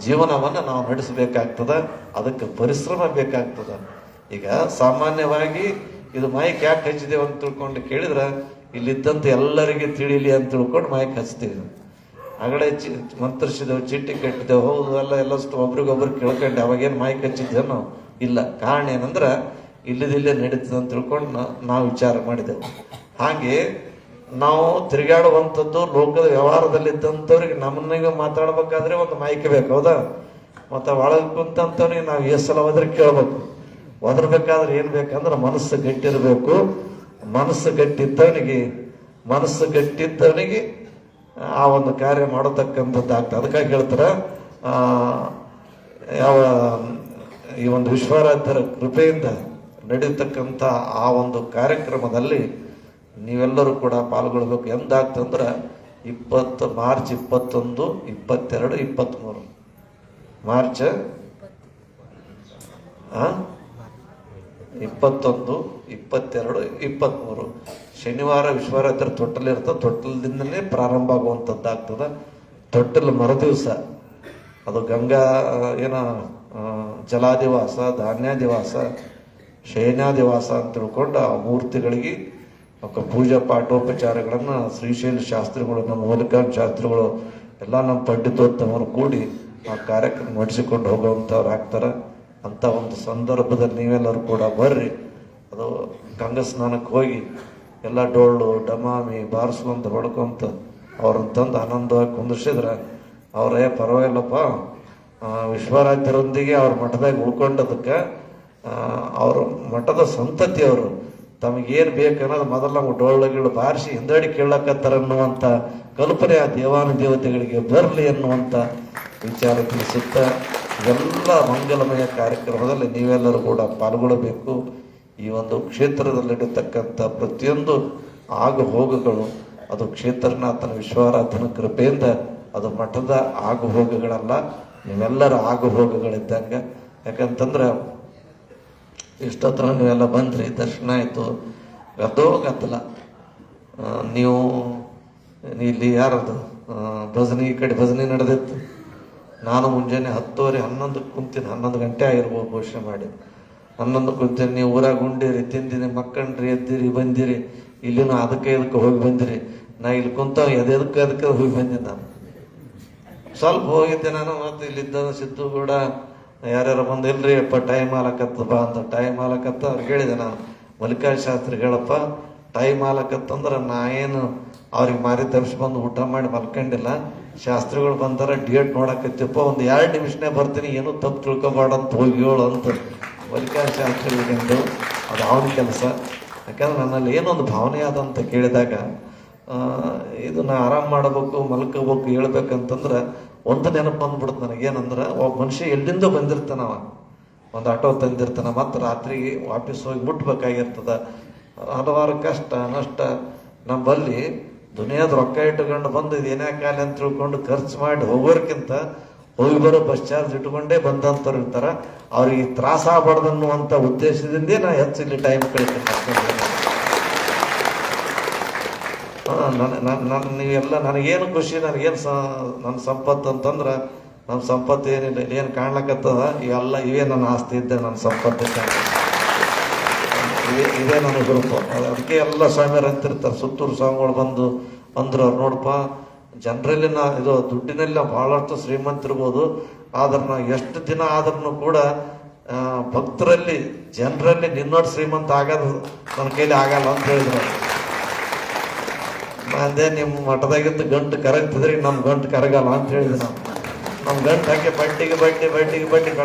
ಜೀವನವನ್ನು ನಾವು ನಡೆಸಬೇಕಾಗ್ತದೆ. ಅದಕ್ಕೆ ಪರಿಶ್ರಮ ಬೇಕಾಗ್ತದೆ. ಈಗ ಸಾಮಾನ್ಯವಾಗಿ ಇದು ಮೈಕ್ ಯಾಕೆ ಹಚ್ಚಿದೇವೆ ಅಂತ ತಿಳ್ಕೊಂಡು ಕೇಳಿದ್ರೆ ಇಲ್ಲಿದ್ದಂತ ಎಲ್ಲರಿಗೆ ತಿಳಿಲಿ ಅಂತ ತಿಳ್ಕೊಂಡು ಮೈಕ್ ಹಚ್ತೀವಿ. ಆಗಡೆ ಮಂತ್ರಿಸಿದೆವು, ಚೀಟಿ ಕಟ್ಟಿದೆವು, ಹೌದು ಎಲ್ಲಷ್ಟು ಒಬ್ರಿಗೊಬ್ರು ಕೇಳ್ಕೊಂಡೆ. ಅವಾಗೇನು ಮೈಕ್ ಹಚ್ಚಿದ್ದೇವೆ ನಾವು ಇಲ್ಲ. ಕಾರಣ ಏನಂದ್ರೆ ಇಲ್ಲದಿಲ್ಲೇ ನಡೀತದೆ ಅಂತ ತಿಳ್ಕೊಂಡು ನಾವು ವಿಚಾರ ಮಾಡಿದೆವು. ಹಾಗೆ ನಾವು ತಿರುಗಾಡುವಂಥದ್ದು ಲೋಕದ ವ್ಯವಹಾರದಲ್ಲಿದ್ದಂಥವ್ರಿಗೆ ನಮ್ಮನಿಗೆ ಮಾತಾಡ್ಬೇಕಾದ್ರೆ ಒಂದು ಮೈಕ್ ಬೇಕು, ಹೌದಾ? ಮತ್ತು ಒಳಗೆ ಕುಂತಂಥವ್ರಿಗೆ ನಾವು ಎಷ್ಟು ಸಲ ಹೋದ್ರೆ ಕೇಳ್ಬೇಕು. ಒದರ್ಬೇಕಾದ್ರೆ ಏನು ಬೇಕಂದ್ರೆ ಮನಸ್ಸು ಗಟ್ಟಿರಬೇಕು. ಮನಸ್ಸು ಗಟ್ಟಿದ್ದವನಿಗೆ ಆ ಒಂದು ಕಾರ್ಯ ಮಾಡತಕ್ಕಂಥದ್ದು ಆಗ್ತದೆ. ಅದಕ್ಕಾಗಿ ಹೇಳ್ತಾರೆ ಈ ಒಂದು ವಿಶ್ವಾರಾಧ್ಯರ ಕೃಪೆಯಿಂದ ನಡೀತಕ್ಕಂಥ ಆ ಒಂದು ಕಾರ್ಯಕ್ರಮದಲ್ಲಿ ನೀವೆಲ್ಲರೂ ಕೂಡ ಪಾಲ್ಗೊಳ್ಬೇಕು. ಎಂದಾಗ್ತಂದ್ರೆ ಮಾರ್ಚ್ 21, 22, 23 ಮಾರ್ಚ್ 21, 22, 23 ಶನಿವಾರ ವಿಶ್ವಾರಾಧ್ಯ ತೊಟ್ಟಲಿರ್ತದೆ. ತೊಟ್ಟಲದಿಂದಲೇ ಪ್ರಾರಂಭ ಆಗುವಂಥದ್ದಾಗ್ತದೆ. ತೊಟ್ಟಲು ಮರುದಿವಸ ಅದು ಗಂಗಾ ಜಲಾದಿವಾಸ, ಧಾನ್ಯಾದಿವಾಸ, ಶಯನಾದಿವಾಸ ಅಂತ ತಿಳ್ಕೊಂಡು ಆ ಮೂರ್ತಿಗಳಿಗೆ ಪೂಜಾ ಪಾಠೋಪಚಾರಗಳನ್ನು ಶ್ರೀಶೈಲ ಶಾಸ್ತ್ರಿಗಳು, ನಮ್ಮ ಮೌಲಿಕಾನ್ ಶಾಸ್ತ್ರಿಗಳು ಎಲ್ಲ ನಮ್ಮ ಪಂಡಿತೋತ್ತಮರು ಕೂಡಿ ಆ ಕಾರ್ಯಕ್ರಮ ನಡೆಸಿಕೊಂಡು ಹೋಗುವಂಥವ್ರು ಆಗ್ತಾರೆ. ಅಂಥ ಒಂದು ಸಂದರ್ಭದಲ್ಲಿ ನೀವೆಲ್ಲರೂ ಕೂಡ ಬರ್ರಿ. ಅದು ಗಂಗಾ ಸ್ನಾನಕ್ಕೆ ಹೋಗಿ ಎಲ್ಲ ಡೊಳ್ಳು ಡಮಾಮಿ ಬಾರಿಸ್ಕೊಂತ ಹೊಡ್ಕೊಂತ ಅವ್ರನ್ನ ತಂದು ಆನಂದವಾಗಿ ಕುಂದಿಸಿದ್ರೆ ಅವರೇ ಪರವಾಗಿಲ್ಲಪ್ಪ, ವಿಶ್ವರಾಜ್ಯರೊಂದಿಗೆ ಅವ್ರ ಮಠದಾಗ ಉಳ್ಕೊಂಡದಕ್ಕೆ ಅವ್ರ ಮಠದ ಸಂತತಿಯವರು ತಮಗೇನು ಬೇಕು ಅನ್ನೋದು ಮೊದಲು ನಾವು ಡೊಳ್ಳುಗಳು ಬಾರಿಸಿ ಹಿಂದಡಿ ಕೇಳಕತ್ತಾರ ಅನ್ನುವಂಥ ಕಲ್ಪನೆ ಆ ದೇವಾನುದೇವತೆಗಳಿಗೆ ಬರಲಿ ಅನ್ನುವಂಥ ವಿಚಾರ ತಿಳಿಸುತ್ತಾ ಎಲ್ಲ ಮಂಗಲಮಯ ಕಾರ್ಯಕ್ರಮದಲ್ಲಿ ನೀವೆಲ್ಲರೂ ಕೂಡ ಪಾಲ್ಗೊಳ್ಳಬೇಕು. ಈ ಒಂದು ಕ್ಷೇತ್ರದಲ್ಲಿರತಕ್ಕಂಥ ಪ್ರತಿಯೊಂದು ಆಗು ಹೋಗುಗಳು ಅದು ಕ್ಷೇತ್ರನಾಥನ ವಿಶ್ವಾರಾಧನ ಕೃಪೆಯಿಂದ ಅದು ಮಠದ ಆಗು ಹೋಗುಗಳಲ್ಲ, ನೀವೆಲ್ಲರ ಆಗು ಹೋಗುಗಳಿದ್ದಂಗೆ. ಯಾಕಂತಂದ್ರೆ ಇಷ್ಟೊತ್ತರ ನೀವೆಲ್ಲ ಬಂದ್ರಿ, ದರ್ಶನ ಆಯಿತು, ಗದ್ದಲ ನೀವು ಇಲ್ಲಿ ಯಾರದು ಭಜನೆ, ಈ ಕಡೆ ಭಜನೆ ನಡೆದಿತ್ತು. ನಾನು ಮುಂಜಾನೆ 10:30, 11 ಕುಂತೀನಿ. 11 ಗಂಟೆ ಆಗಿರ್ಬೋದು ಘೋಷಣೆ ಮಾಡಿ. 11 ಕುಂತೀನಿ. ನೀವು ಊರಾಗ ಉಂಡಿರಿ, ತಿಂದಿರಿ, ಮಕ್ಕಂಡ್ರಿ, ಎದ್ದಿರಿ, ಬಂದಿರಿ. ಇಲ್ಲಿನೂ ಅದಕ್ಕೆ ಇದಕ್ಕೆ ಹೋಗಿ ಬಂದಿರಿ. ನಾ ಇಲ್ಲಿ ಕುಂತ ಅದಕ್ಕೆ ಹೋಗಿ ಬಂದಿದ್ದೆ. ನಾನು ಸ್ವಲ್ಪ ಹೋಗಿದ್ದೆ. ನಾನು ಮತ್ತು ಇಲ್ಲಿದ್ದ ಸಿದ್ದು ಕೂಡ ಯಾರ್ಯಾರು ಬಂದು ಇಲ್ರಿ ಅಪ್ಪ ಟೈಮ್ ಆಲಕತ್ತ ಬಾ ಅಂತ. ಟೈಮ್ ಆಲಕತ್ತ ಅವ್ರಿಗೆ ಹೇಳಿದೆ ನಾನು, ಮಲ್ಲಿಕಾರ್ಜುನ ಶಾಸ್ತ್ರಿ ಹೇಳಪ್ಪ ಟೈಮ್ ಆಲಕತ್ತಂದ್ರೆ ನಾ ಏನು ಅವ್ರಿಗೆ ಮಾರಿ ತರಿಸಿ ಬಂದು ಊಟ ಮಾಡಿ ಮಲ್ಕೊಂಡಿಲ್ಲ. ಶಾಸ್ತ್ರಿಗಳು ಬಂದಾರ, ಡೇಟ್ ನೋಡಕತ್ತಿಪ್ಪ, ಒಂದು 2 ನಿಮಿಷನೇ ಬರ್ತೀನಿ, ಏನೂ ತಪ್ಪು ತಿಳ್ಕೊಬಾರ್ದಂತ ಹೋಗಿ ಹೇಳು ಅಂತ ಮಲ್ಲಿಕಾರ್ಜುನ ಶಾಸ್ತ್ರಿಗಳಿಗೆಂದು. ಅದು ಅವನ ಕೆಲಸ. ಯಾಕಂದ್ರೆ ನನ್ನಲ್ಲಿ ಏನೊಂದು ಭಾವನೆ ಆದಂತ ಕೇಳಿದಾಗ ಇದು ನಾ ಆರಾಮ್ ಮಾಡಬೇಕು, ಮಲ್ಕೋಬೇಕು, ಹೇಳ್ಬೇಕಂತಂದ್ರೆ ಒಂದು ನೆನಪು ಬಂದ್ಬಿಡುತ್ತೆ ನನಗೇನಂದ್ರೆ, ಒಬ್ಬ ಮನುಷ್ಯ ಎಲ್ಲಿಂದ ಬಂದಿರ್ತಾನವ, ಒಂದು ಆಟೋ ತಂದಿರ್ತಾನ, ಮತ್ತು ರಾತ್ರಿಗೆ ವಾಪಸ್ ಹೋಗಿ ಮುಟ್ಬೇಕಾಗಿರ್ತದ. ಹಲವಾರು ಕಷ್ಟ ನಷ್ಟ. ನಮ್ಮಲ್ಲಿ ದುನಿಯಾದ ರೊಕ್ಕ ಇಟ್ಟುಕೊಂಡು ಬಂದು ಇದು ಏನೇ ಕಾಲ ಅಂತ ತಿಳ್ಕೊಂಡು ಖರ್ಚು ಮಾಡಿ ಹೋಗೋರ್ಕಿಂತ ಹೋಗಿ ಬರೋ ಬಸ್ ಚಾರ್ಜ್ ಇಟ್ಕೊಂಡೇ ಬಂದಂಥವ್ರು ಇರ್ತಾರೆ. ಅವ್ರಿಗೆ ತ್ರಾಸ ಆಗಬಾರ್ದು ಅನ್ನುವಂಥ ಉದ್ದೇಶದಿಂದೇ ನಾ ಹೆಚ್ಚು ಇಲ್ಲಿ ಟೈಮ್ ಕಳಿತೀನಿ. ನೀವೆಲ್ಲ ನನಗೇನು ಖುಷಿ, ನನಗೇನು ನನ್ನ ಸಂಪತ್ತು ಅಂತಂದ್ರೆ, ನಮ್ಮ ಸಂಪತ್ತು ಏನಿಲ್ಲ, ಏನು ಕಾಣ್ಲಕ್ಕತ್ತದ ಇವೇ ನನ್ನ ಆಸ್ತಿ ಇದ್ದೆ, ನನ್ನ ಸಂಪತ್ತು ಇದೇ ನನ್ನ ಗ್ರೂಪ್. ಅದಕ್ಕೆ ಎಲ್ಲ ಸ್ವಾಮಿಯರು ಅಂತಿರ್ತಾರೆ. ಸುತ್ತೂರು ಸ್ವಾಮಿಗಳು ಬಂದು ಅಂದ್ರು, ಅವ್ರು ನೋಡಪ್ಪ ಜನರಲ್ಲಿ ಇದು ದುಡ್ಡಿನಲ್ಲಿ ಬಹಳಷ್ಟು ಶ್ರೀಮಂತಿರ್ಬೋದು, ಆದ್ರೆ ನಾವು ಎಷ್ಟು ದಿನ ಆದ್ರೂ ಕೂಡ ಭಕ್ತರಲ್ಲಿ ಜನರಲ್ಲಿ ನಿನ್ನೋಡು ಶ್ರೀಮಂತ ಆಗೋದು ನನ್ನ ಕೈಲಿ ಆಗಲ್ಲ ಅಂತ ಹೇಳಿದ್ರು. ಅಂದೇ ನಿಮ್ಮ ಮಠದಾಗಿದ್ದು ಗಂಟು ಕರಗ್ತಿದ್ರಿ, ನಮ್ಮ ಗಂಟು ಕರಗಲ್ಲ ಅಂತ ಹೇಳಿದೆ ನಾನು. ನಾವು ಗಂಟು ಹಾಕಿ ಬಡ್ಡಿಗೆ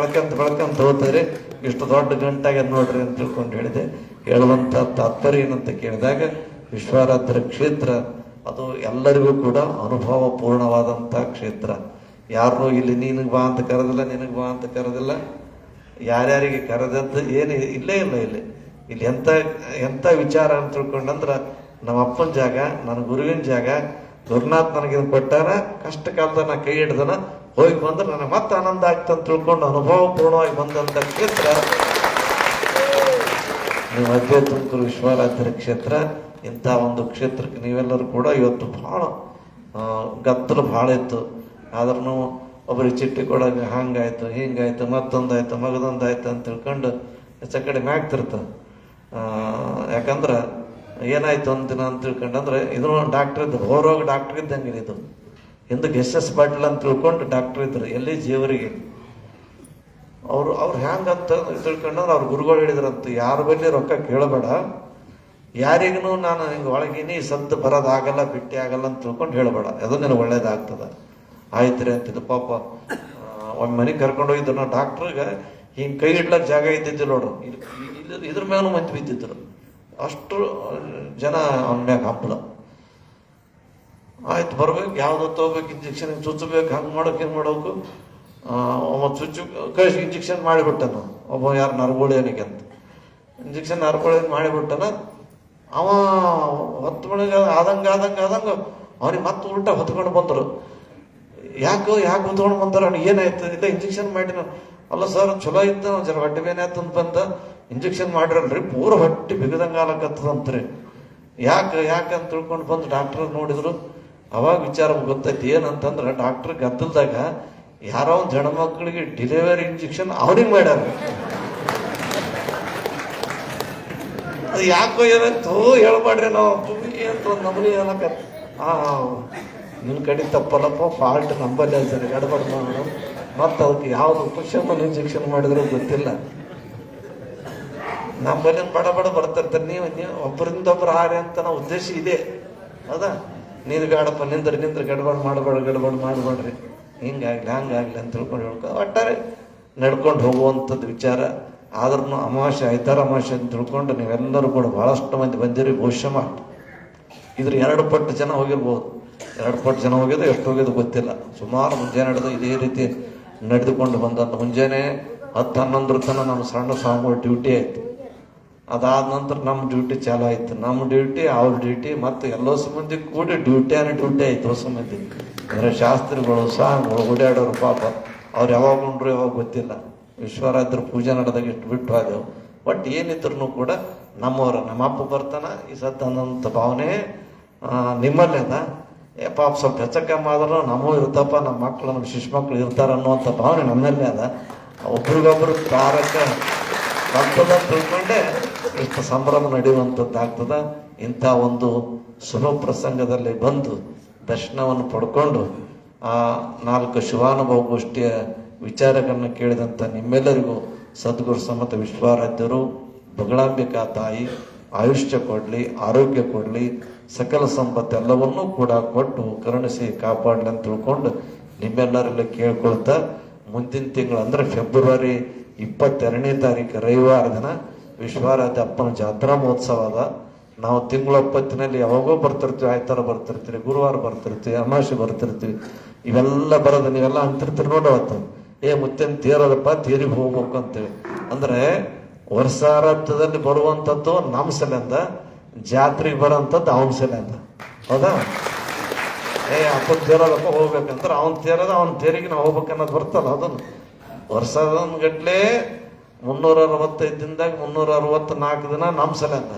ಬೆಳ್ಕಂತ ಹೋಗ್ತಾರೆ. ಇಷ್ಟು ದೊಡ್ಡ ಗಂಟಾಗ್ಯದ ನೋಡ್ರಿ ಅಂತ ತಿಳ್ಕೊಂಡು ಹೇಳಿದೆ. ಹೇಳುವಂಥ ತಾತ್ಪರ್ಯ ಏನಂತ ಕೇಳಿದಾಗ, ವಿಶ್ವಾರಾಧ್ಯ ಕ್ಷೇತ್ರ ಅದು ಎಲ್ಲರಿಗೂ ಕೂಡ ಅನುಭವ ಪೂರ್ಣವಾದಂಥ ಕ್ಷೇತ್ರ. ಯಾರು ಇಲ್ಲಿ ನಿನಗೆ ಬಾ ಅಂತ ಕರೆದಿಲ್ಲ, ನಿನಗೆ ಬಾ ಅಂತ ಕರೆದಿಲ್ಲ. ಯಾರ್ಯಾರಿಗೆ ಕರೆದದ್ದು ಏನು ಇಲ್ಲೇ ಇಲ್ಲ. ಇಲ್ಲಿ ಎಂಥ ವಿಚಾರ ಅಂತ ತಿಳ್ಕೊಂಡಂದ್ರೆ, ನಮ್ಮ ಅಪ್ಪನ ಜಾಗ, ನನ್ನ ಗುರುವಿನ ಜಾಗ, ಗುರುನಾಥ್ ನನಗಿದನ್ನು ಕೊಟ್ಟಾರ, ಕಷ್ಟ ಕಾಲದ ನಾ ಕೈ ಹಿಡ್ದನ, ಹೋಗಿ ಬಂದ್ರೆ ನನಗೆ ಮತ್ತೆ ಆನಂದ ಆಗ್ತಂತ ತಿಳ್ಕೊಂಡು ಅನುಭವ ಪೂರ್ಣವಾಗಿ ಬಂದಂಥ ಕ್ಷೇತ್ರ ನೀವು ಮಧ್ಯ ತುಮಕೂರು ವಿಶ್ವಾರಾಧ್ಯ ಕ್ಷೇತ್ರ. ಇಂಥ ಒಂದು ಕ್ಷೇತ್ರಕ್ಕೆ ನೀವೆಲ್ಲರೂ ಕೂಡ ಇವತ್ತು ಭಾಳ ಗದ್ದಲು ಭಾಳ ಇತ್ತು. ಆದ್ರೂ ಒಬ್ಬರಿಗೆ ಚಿಟ್ಟಿ ಕೊಡೋಕೆ ಹಂಗಾಯ್ತು, ಹಿಂಗಾಯ್ತು, ಮತ್ತೊಂದಾಯ್ತು, ಮಗದೊಂದಾಯ್ತು ಅಂತ ತಿಳ್ಕೊಂಡು ಹೆಚ್ಚ ಕಡಿಮೆ ಆಗ್ತಿರ್ತದೆ. ಯಾಕಂದ್ರೆ ಏನಾಯ್ತು ಅಂತಿನ ಅಂತ ತಿಳ್ಕೊಂಡಂದ್ರೆ, ಇದು ಡಾಕ್ಟರ್ ಇದ್ರು, ಹೊರೋಗ ಡಾಕ್ಟರ್ ಇದ್ದಂಗೆ. ಇದು ಹಿಂದಕ್ಕೆ SS ಪಾಟೀಲ್ ಅಂತ ತಿಳ್ಕೊಂಡು ಡಾಕ್ಟರ್ ಇದ್ರು, ಎಲ್ಲಿ ಜೀವರಿಗೆ. ಅವ್ರು ಹ್ಯಾಂಗಂತ ತಿಳ್ಕೊಂಡಂದ್ರೆ ಅವ್ರ ಗುರುಗಳು ಹೇಳಿದ್ರಂತ, ಯಾರ ಬಳಿ ರೊಕ್ಕ ಕೇಳಬೇಡ, ಯಾರಿಗೂ ನಾನು ಹಿಂಗೆ ಒಳಗಿನಿ ಸದ್ದು ಬರೋದಾಗಲ್ಲ, ಬಿಟ್ಟಿ ಆಗಲ್ಲ ಅಂತ ತಿಳ್ಕೊಂಡು ಹೇಳಬೇಡ, ಅದು ನನಗೆ ಒಳ್ಳೇದಾಗ್ತದೆ. ಆಯ್ತು ರೀ ಅಂತಿದ್ದು. ಪಾಪ ಒಂದು ಮನೆಗೆ ಕರ್ಕೊಂಡು ಹೋಗಿದ್ರು. ನಾವು ಡಾಕ್ಟ್ರಿಗೆ ಹಿಂಗೆ ಕೈ ಇಡ್ಲಕ್ಕೆ ಜಾಗ ಇದ್ದಿದ್ದಿಲ್ಲ ನೋಡು, ಇದ್ರ ಮ್ಯಾನು ಮಂದಿ ಬಿದ್ದಿದ್ರು. ಅಷ್ಟು ಜನ ಅವನ ಮ್ಯಾಗ ಹಬ್ಬಲ. ಆಯ್ತು ಬರ್ಬೇಕು, ಯಾವ್ದು ತಗೋಬೇಕು, ಇಂಜೆಕ್ಷನ್ ಚುಚ್ಚಬೇಕು, ಹಂಗೆ ಮಾಡೋಕೆ ಹಿಂಗೆ ಮಾಡೋಕು. ಚುಚ್ಚು ಕಳಿಸಿ ಇಂಜೆಕ್ಷನ್ ಮಾಡಿಬಿಟ್ಟನು ಒಬ್ಬ, ಯಾರು ನರಗೋಳಿಯನಿಗೆ ಅಂತ ಇಂಜೆಕ್ಷನ್ ನರಗೋಳಿಯನ್ ಮಾಡಿಬಿಟ್ಟನ. ಅವ ಹೊತ್ತು ಮನೆಗೆ ಆದಂಗೆ ಅವನಿಗೆ ಮತ್ತೆ ಉಲ್ಟಾ ಹೊತ್ಕೊಂಡು ಬಂದರು. ಯಾಕೆ ಹೊತ್ಕೊಂಡು ಬಂದಾರ, ಅವ್ನಿಗೆ ಏನಾಯ್ತು? ಇಲ್ಲ ಇಂಜೆಕ್ಷನ್ ಮಾಡಿನ. ಅಲ್ಲ ಸರ್, ಚಲೋ ಇತ್ತು, ಜರ ಹೊಟ್ಟೆ ಬೇನೆ ಆಯ್ತು ಅಂತ ಬಂದ, ಇಂಜೆಕ್ಷನ್ ಮಾಡಿರಲ್ರಿ, ಪೂರ ಹೊಟ್ಟೆ ಬಿಗದಂಗೆ ಆಲಕತ್ತದಂತ್ರಿ. ಯಾಕಂತ ತಿಳ್ಕೊಂಡು ಬಂದು ಡಾಕ್ಟರ್ ನೋಡಿದ್ರು. ಅವಾಗ ವಿಚಾರ ಗೊತ್ತೈತಿ ಏನಂತಂದ್ರೆ, ಡಾಕ್ಟರ್ ಗದ್ದಲ್ದಾಗ ಯಾರೋ ಒಂದು ಹೆಣ್ಮಕ್ಳಿಗೆ ಡೆಲಿವರಿ ಇಂಜೆಕ್ಷನ್ ಅವ್ರಿಗೆ ಮಾಡ್ಯಾರ. ಅದು ಯಾಕೋ ಏನಂತೂ ಹೇಳ್ಬಾಡ್ರಿ, ನಾವು ಅಂತ ಒಂದು ನಮೂನಿ ಏನಕ್ಕ. ನಿನ್ನ ಕಡೆ ತಪ್ಪಲ್ಲಪ್ಪ, ಫಾಲ್ಟ್ ನಂಬಲ್ಲಿ ಸರಿ ಗಡಬಡ್ ಮಾಡೋಣ. ಮತ್ತು ಅದಕ್ಕೆ ಯಾವ್ದು ಉಪಶಮನ ಇಂಜೆಕ್ಷನ್ ಮಾಡಿದ್ರು ಗೊತ್ತಿಲ್ಲ. ನಮ್ಮಲ್ಲಿ ಬಡ ಬರ್ತಿರ್ತಾರೆ. ನೀವು ಒಬ್ಬರಿಂದ ಒಬ್ಬರು ಹಾರಿ ಅಂತ ನಾವು ಉದ್ದೇಶ ಇದೆ. ಹೌದಾ? ನೀನು ಗಾಡಪ್ಪ, ನಿಂದ್ರೆ ಗಡಬಡ್ ಮಾಡಬೇಡ್ರಿ, ಹಂಗಾಗ್ಲಿ ಅಂತ ತಿಳ್ಕೊಂಡು ಒಟ್ಟಾರೆ ನಡ್ಕೊಂಡು ಹೋಗುವಂಥದ್ದು ವಿಚಾರ. ಆದ್ರೂ ಅಮಾವಾಸ್ಯೆ, ಐತಾರ ಅಮಾವಾಸ್ಯೆ ಅಂತ ತಿಳ್ಕೊಂಡು ನೀವೆಲ್ಲರೂ ಕೂಡ ಬಹಳಷ್ಟು ಮಂದಿ ಬಂದಿರಿ. ಬಹುಶಃ ಇದ್ರ 2 ಪಟ್ಟು ಜನ ಹೋಗಿರ್ಬೋದು. 2 ಪಟ್ಟು ಜನ ಹೋಗಿದ್ದು, ಎಷ್ಟು ಹೋಗಿದ್ದು ಗೊತ್ತಿಲ್ಲ. ಸುಮಾರು ಮುಂಜಾನೆ ನಡೆದು ಇದೇ ರೀತಿ ನಡೆದುಕೊಂಡು ಬಂದಂತ. ಮುಂಜಾನೆ 10-11 ತನಕ ನಮ್ಮ ಸಣ್ಣ ಸ್ವಾಮಿಗಳ ಡ್ಯೂಟಿ ಆಯ್ತು. ಅದಾದ ನಂತರ ನಮ್ಮ ಡ್ಯೂಟಿ ಚಾಲು ಆಯ್ತು. ನಮ್ಮ ಡ್ಯೂಟಿ, ಅವ್ರ ಡ್ಯೂಟಿ, ಮತ್ತು ಎಲ್ಲೋ ಮಂದಿ ಕೂಡಿ ಡ್ಯೂಟಿ ಆಯ್ತು. ಹೊಸ ಮಂದಿ ಅಂದರೆ ಶಾಸ್ತ್ರಿಗಳು, ಸ್ವಾಮಿಗಳು ಓಡಾಡೋರು. ಪಾಪ ಅವ್ರು ಯಾವಾಗ ಉಂಡ್ರು ಯಾವಾಗ ಗೊತ್ತಿಲ್ಲ. ವಿಶ್ವರಾಧ್ರ ಪೂಜೆ ನಡೆದಾಗ ಇಟ್ಟು ಬಿಟ್ಟು ಆದೆವು. ಬಟ್ ಏನಿದ್ರು ಕೂಡ ನಮ್ಮವ್ರ, ನಮ್ಮ ಅಪ್ಪ ಬರ್ತಾನ ಈ ಸತ್ತು ಅನ್ನೋಂಥ ಭಾವನೆ ನಿಮ್ಮಲ್ಲೇ ಅದ. ಪಾಪ ಸ್ವಲ್ಪ ಹೆಚ್ಚಕಮ್ಮ ಆದ್ರೂ ನಮ್ಮೂ ಇರ್ತಪ್ಪ, ನಮ್ಮ ಮಕ್ಕಳು, ನಮ್ಮ ಶಿಶು ಮಕ್ಕಳು ಇರ್ತಾರ ಅನ್ನುವಂಥ ಭಾವನೆ ನಮ್ಮಲ್ಲೇ ಅದ. ಒಬ್ರಿಗೊಬ್ರು ತಾರಕ ಬರ್ತದ ತಿಳ್ಕೊಂಡೆ ಇಷ್ಟು ಸಂಭ್ರಮ ನಡೆಯುವಂಥದ್ದು ಆಗ್ತದ. ಇಂಥ ಒಂದು ಶುಭ ಪ್ರಸಂಗದಲ್ಲಿ ಬಂದು ದರ್ಶನವನ್ನು ಪಡ್ಕೊಂಡು ಆ 4 ಶಿವಾನುಭವ ಗೋಷ್ಠಿಯ ವಿಚಾರಗಳನ್ನು ಕೇಳಿದಂಥ ನಿಮ್ಮೆಲ್ಲರಿಗೂ ಸದ್ಗುರು ಸಮತ ವಿಶ್ವಾರಾಧ್ಯರು, ಬಗಳಾಂಬಿಕಾ ತಾಯಿ ಆಯುಷ್ಯ ಕೊಡಲಿ, ಆರೋಗ್ಯ ಕೊಡಲಿ, ಸಕಲ ಸಂಪತ್ತು ಎಲ್ಲವನ್ನೂ ಕೂಡ ಕೊಟ್ಟು ಕರುಣಿಸಿ ಕಾಪಾಡಲಿ ಅಂತ ತಿಳ್ಕೊಂಡು ನಿಮ್ಮೆಲ್ಲರೆಲ್ಲ ಕೇಳ್ಕೊಳ್ತಾ, ಮುಂದಿನ ತಿಂಗಳು ಅಂದರೆ ಫೆಬ್ರವರಿ 22ನೇ ತಾರೀಕು ರವಿವಾರ ದಿನ ವಿಶ್ವಾರಾಧ್ಯ ಅಪ್ಪನ ಜಾತ್ರಾ ಮಹೋತ್ಸವ ಅದ. ನಾವು ತಿಂಗಳ 20 ಯಾವಾಗೋ ಬರ್ತಿರ್ತೀವಿ, ಆಯ್ತಾರ ಬರ್ತಿರ್ತೀವಿ, ಗುರುವಾರ ಬರ್ತಿರ್ತೀವಿ, ಅಮಾವಾಸ್ಯೆ ಬರ್ತಿರ್ತೀವಿ. ಇವೆಲ್ಲ ಬರೋದು ನೀವೆಲ್ಲ ಅಂತಿರ್ತೀರಿ ನೋಡವತ್ತು. ಮುತ್ತೇನು ತೀರದಪ್ಪ, ತೀರಿಗೆ ಹೋಗ್ಬೇಕು ಅಂತೇಳಿ. ಅಂದ್ರೆ ವರ್ಷಾರಥದಲ್ಲಿ ಬರುವಂಥದ್ದು ನಮ್ಮ ಸಲಿಂದ, ಜಾತ್ರೆಗೆ ಬರೋಂಥದ್ದು ಅವನ ಸಲಿಂದ. ಹೌದಾ? ಅಪ್ಪನ ತೀರೋದಪ್ಪ ಹೋಗ್ಬೇಕಂದ್ರೆ ಅವ್ನ ತೀರೋದು, ಅವನ ತೀರಿಗೆ ನಾವು ಹೋಗ್ಬೇಕನ್ನೋದು ಬರ್ತಲ್ಲ. ಅದನ್ನು ವರ್ಷದ ಗಟ್ಲೆ 365 ದಿನದಾಗ 364 ದಿನ ನಮ್ಮ ಸಲಿಂದ,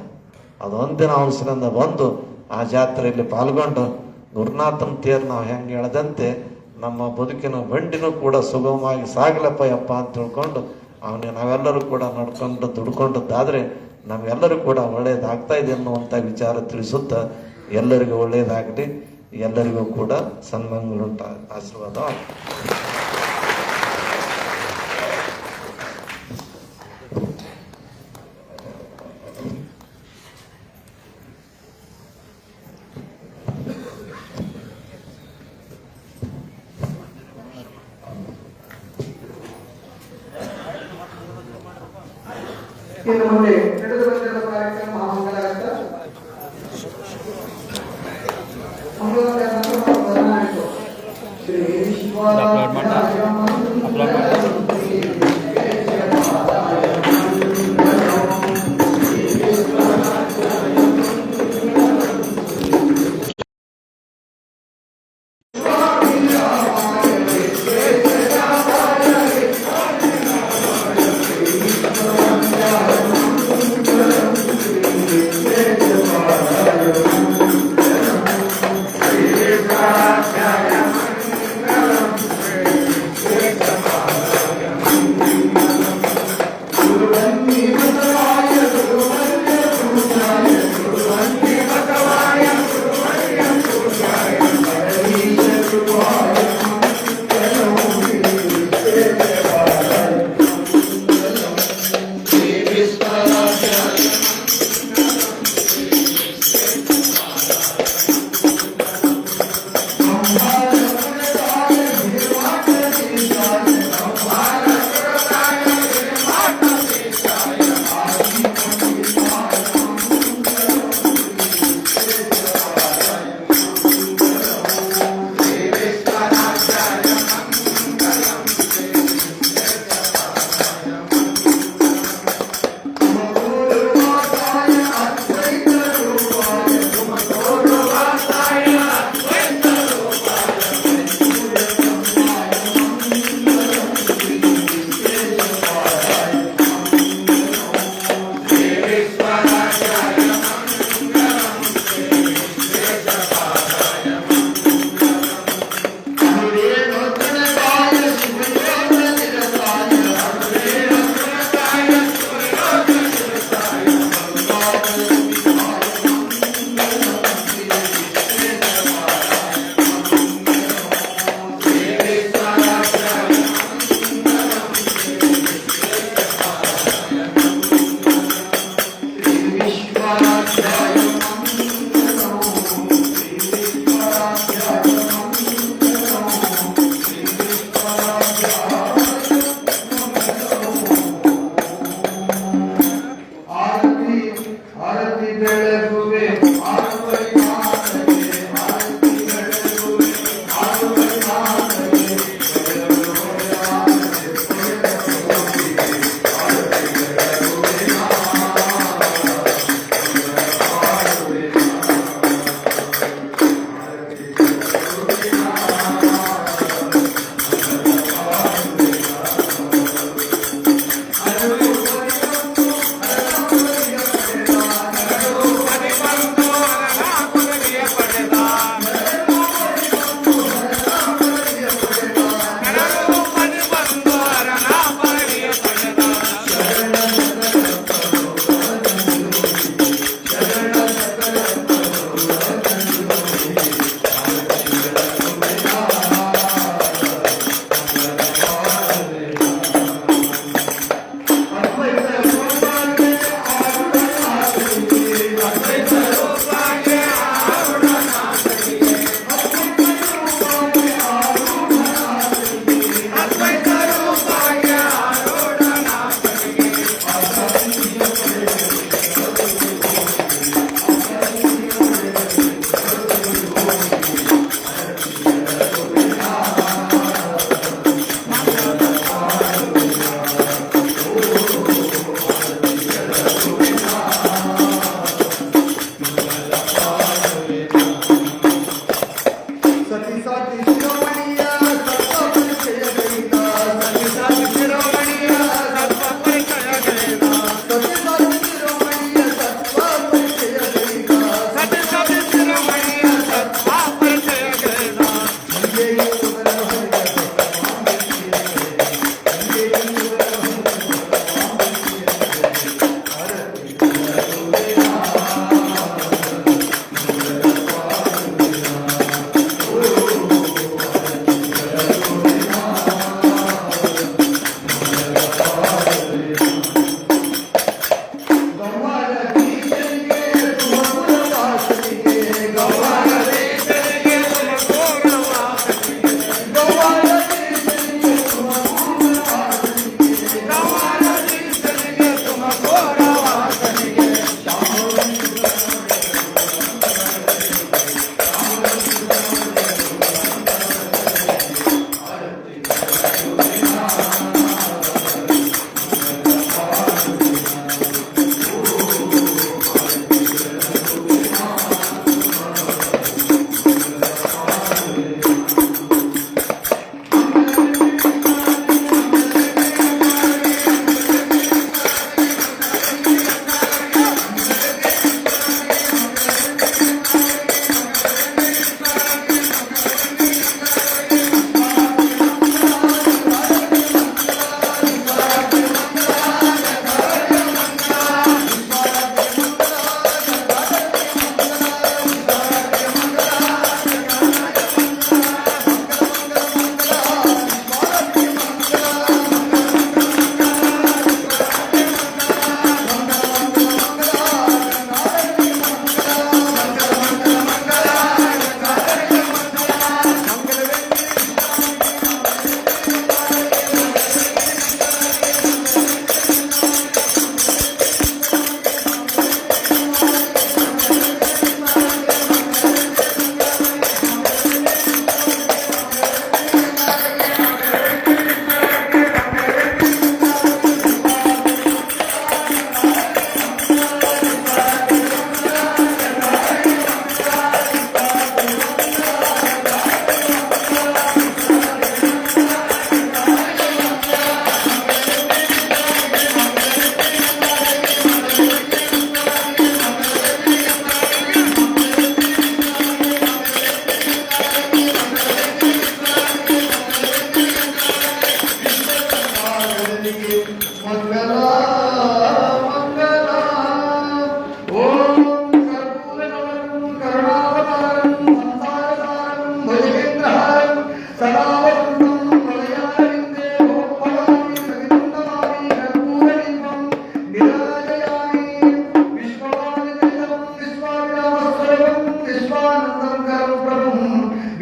ಅದೊಂದು ದಿನ ಅವನ ಸಲಿಂದ ಬಂದು ಆ ಜಾತ್ರೆಯಲ್ಲಿ ಪಾಲ್ಗೊಂಡು ಗುರುನಾಥನ ತೇರು ನಾವು ಹೆಂಗೆ ಹೇಳದಂತೆ ನಮ್ಮ ಬದುಕಿನ ಬಂಡಿನೂ ಕೂಡ ಸುಗಮವಾಗಿ ಸಾಗಲಪ್ಪ ಯಪ್ಪ ಅಂತ ತಿಳ್ಕೊಂಡು ಅವನಿಗೆ ನಾವೆಲ್ಲರೂ ಕೂಡ ನಡ್ಕೊಂಡು ದುಡ್ಕೊಂಡದ್ದಾದ್ರೆ ನಮ್ಗೆಲ್ಲರೂ ಕೂಡ ಒಳ್ಳೇದಾಗ್ತಾ ಇದೆ ಅನ್ನುವಂಥ ವಿಚಾರ ತಿಳಿಸುತ್ತಾ ಎಲ್ಲರಿಗೂ ಒಳ್ಳೇದಾಗಲಿ, ಎಲ್ಲರಿಗೂ ಕೂಡ ಸನ್ಮಾನಗಳುಂಟ ಆಶೀರ್ವಾದ. ಇನ್ನು ಮುಂದೆ ನಡೆದು ಬಂದಿರುವ ಕಾರ್ಯಕ್ರಮ ಮಹಾಮಂಗಳಾರತ ಶ್ರೀ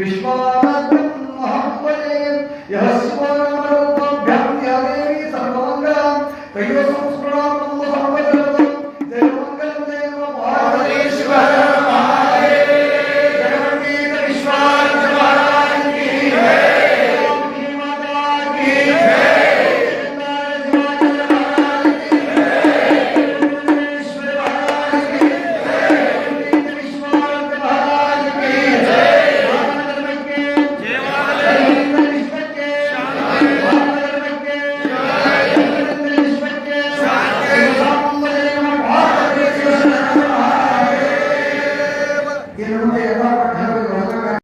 ವಿಶ್ವಾರಾಧ್ಯಂ ಮಹಾತ್ಮನೆ ಯಃ ಶಿವನಾಮರೂಪಾಭ್ಯಾಂ ಯಾ ದೇವಿ ಸರ್ವಮಂಗಲಂ ತಯೋಸಂ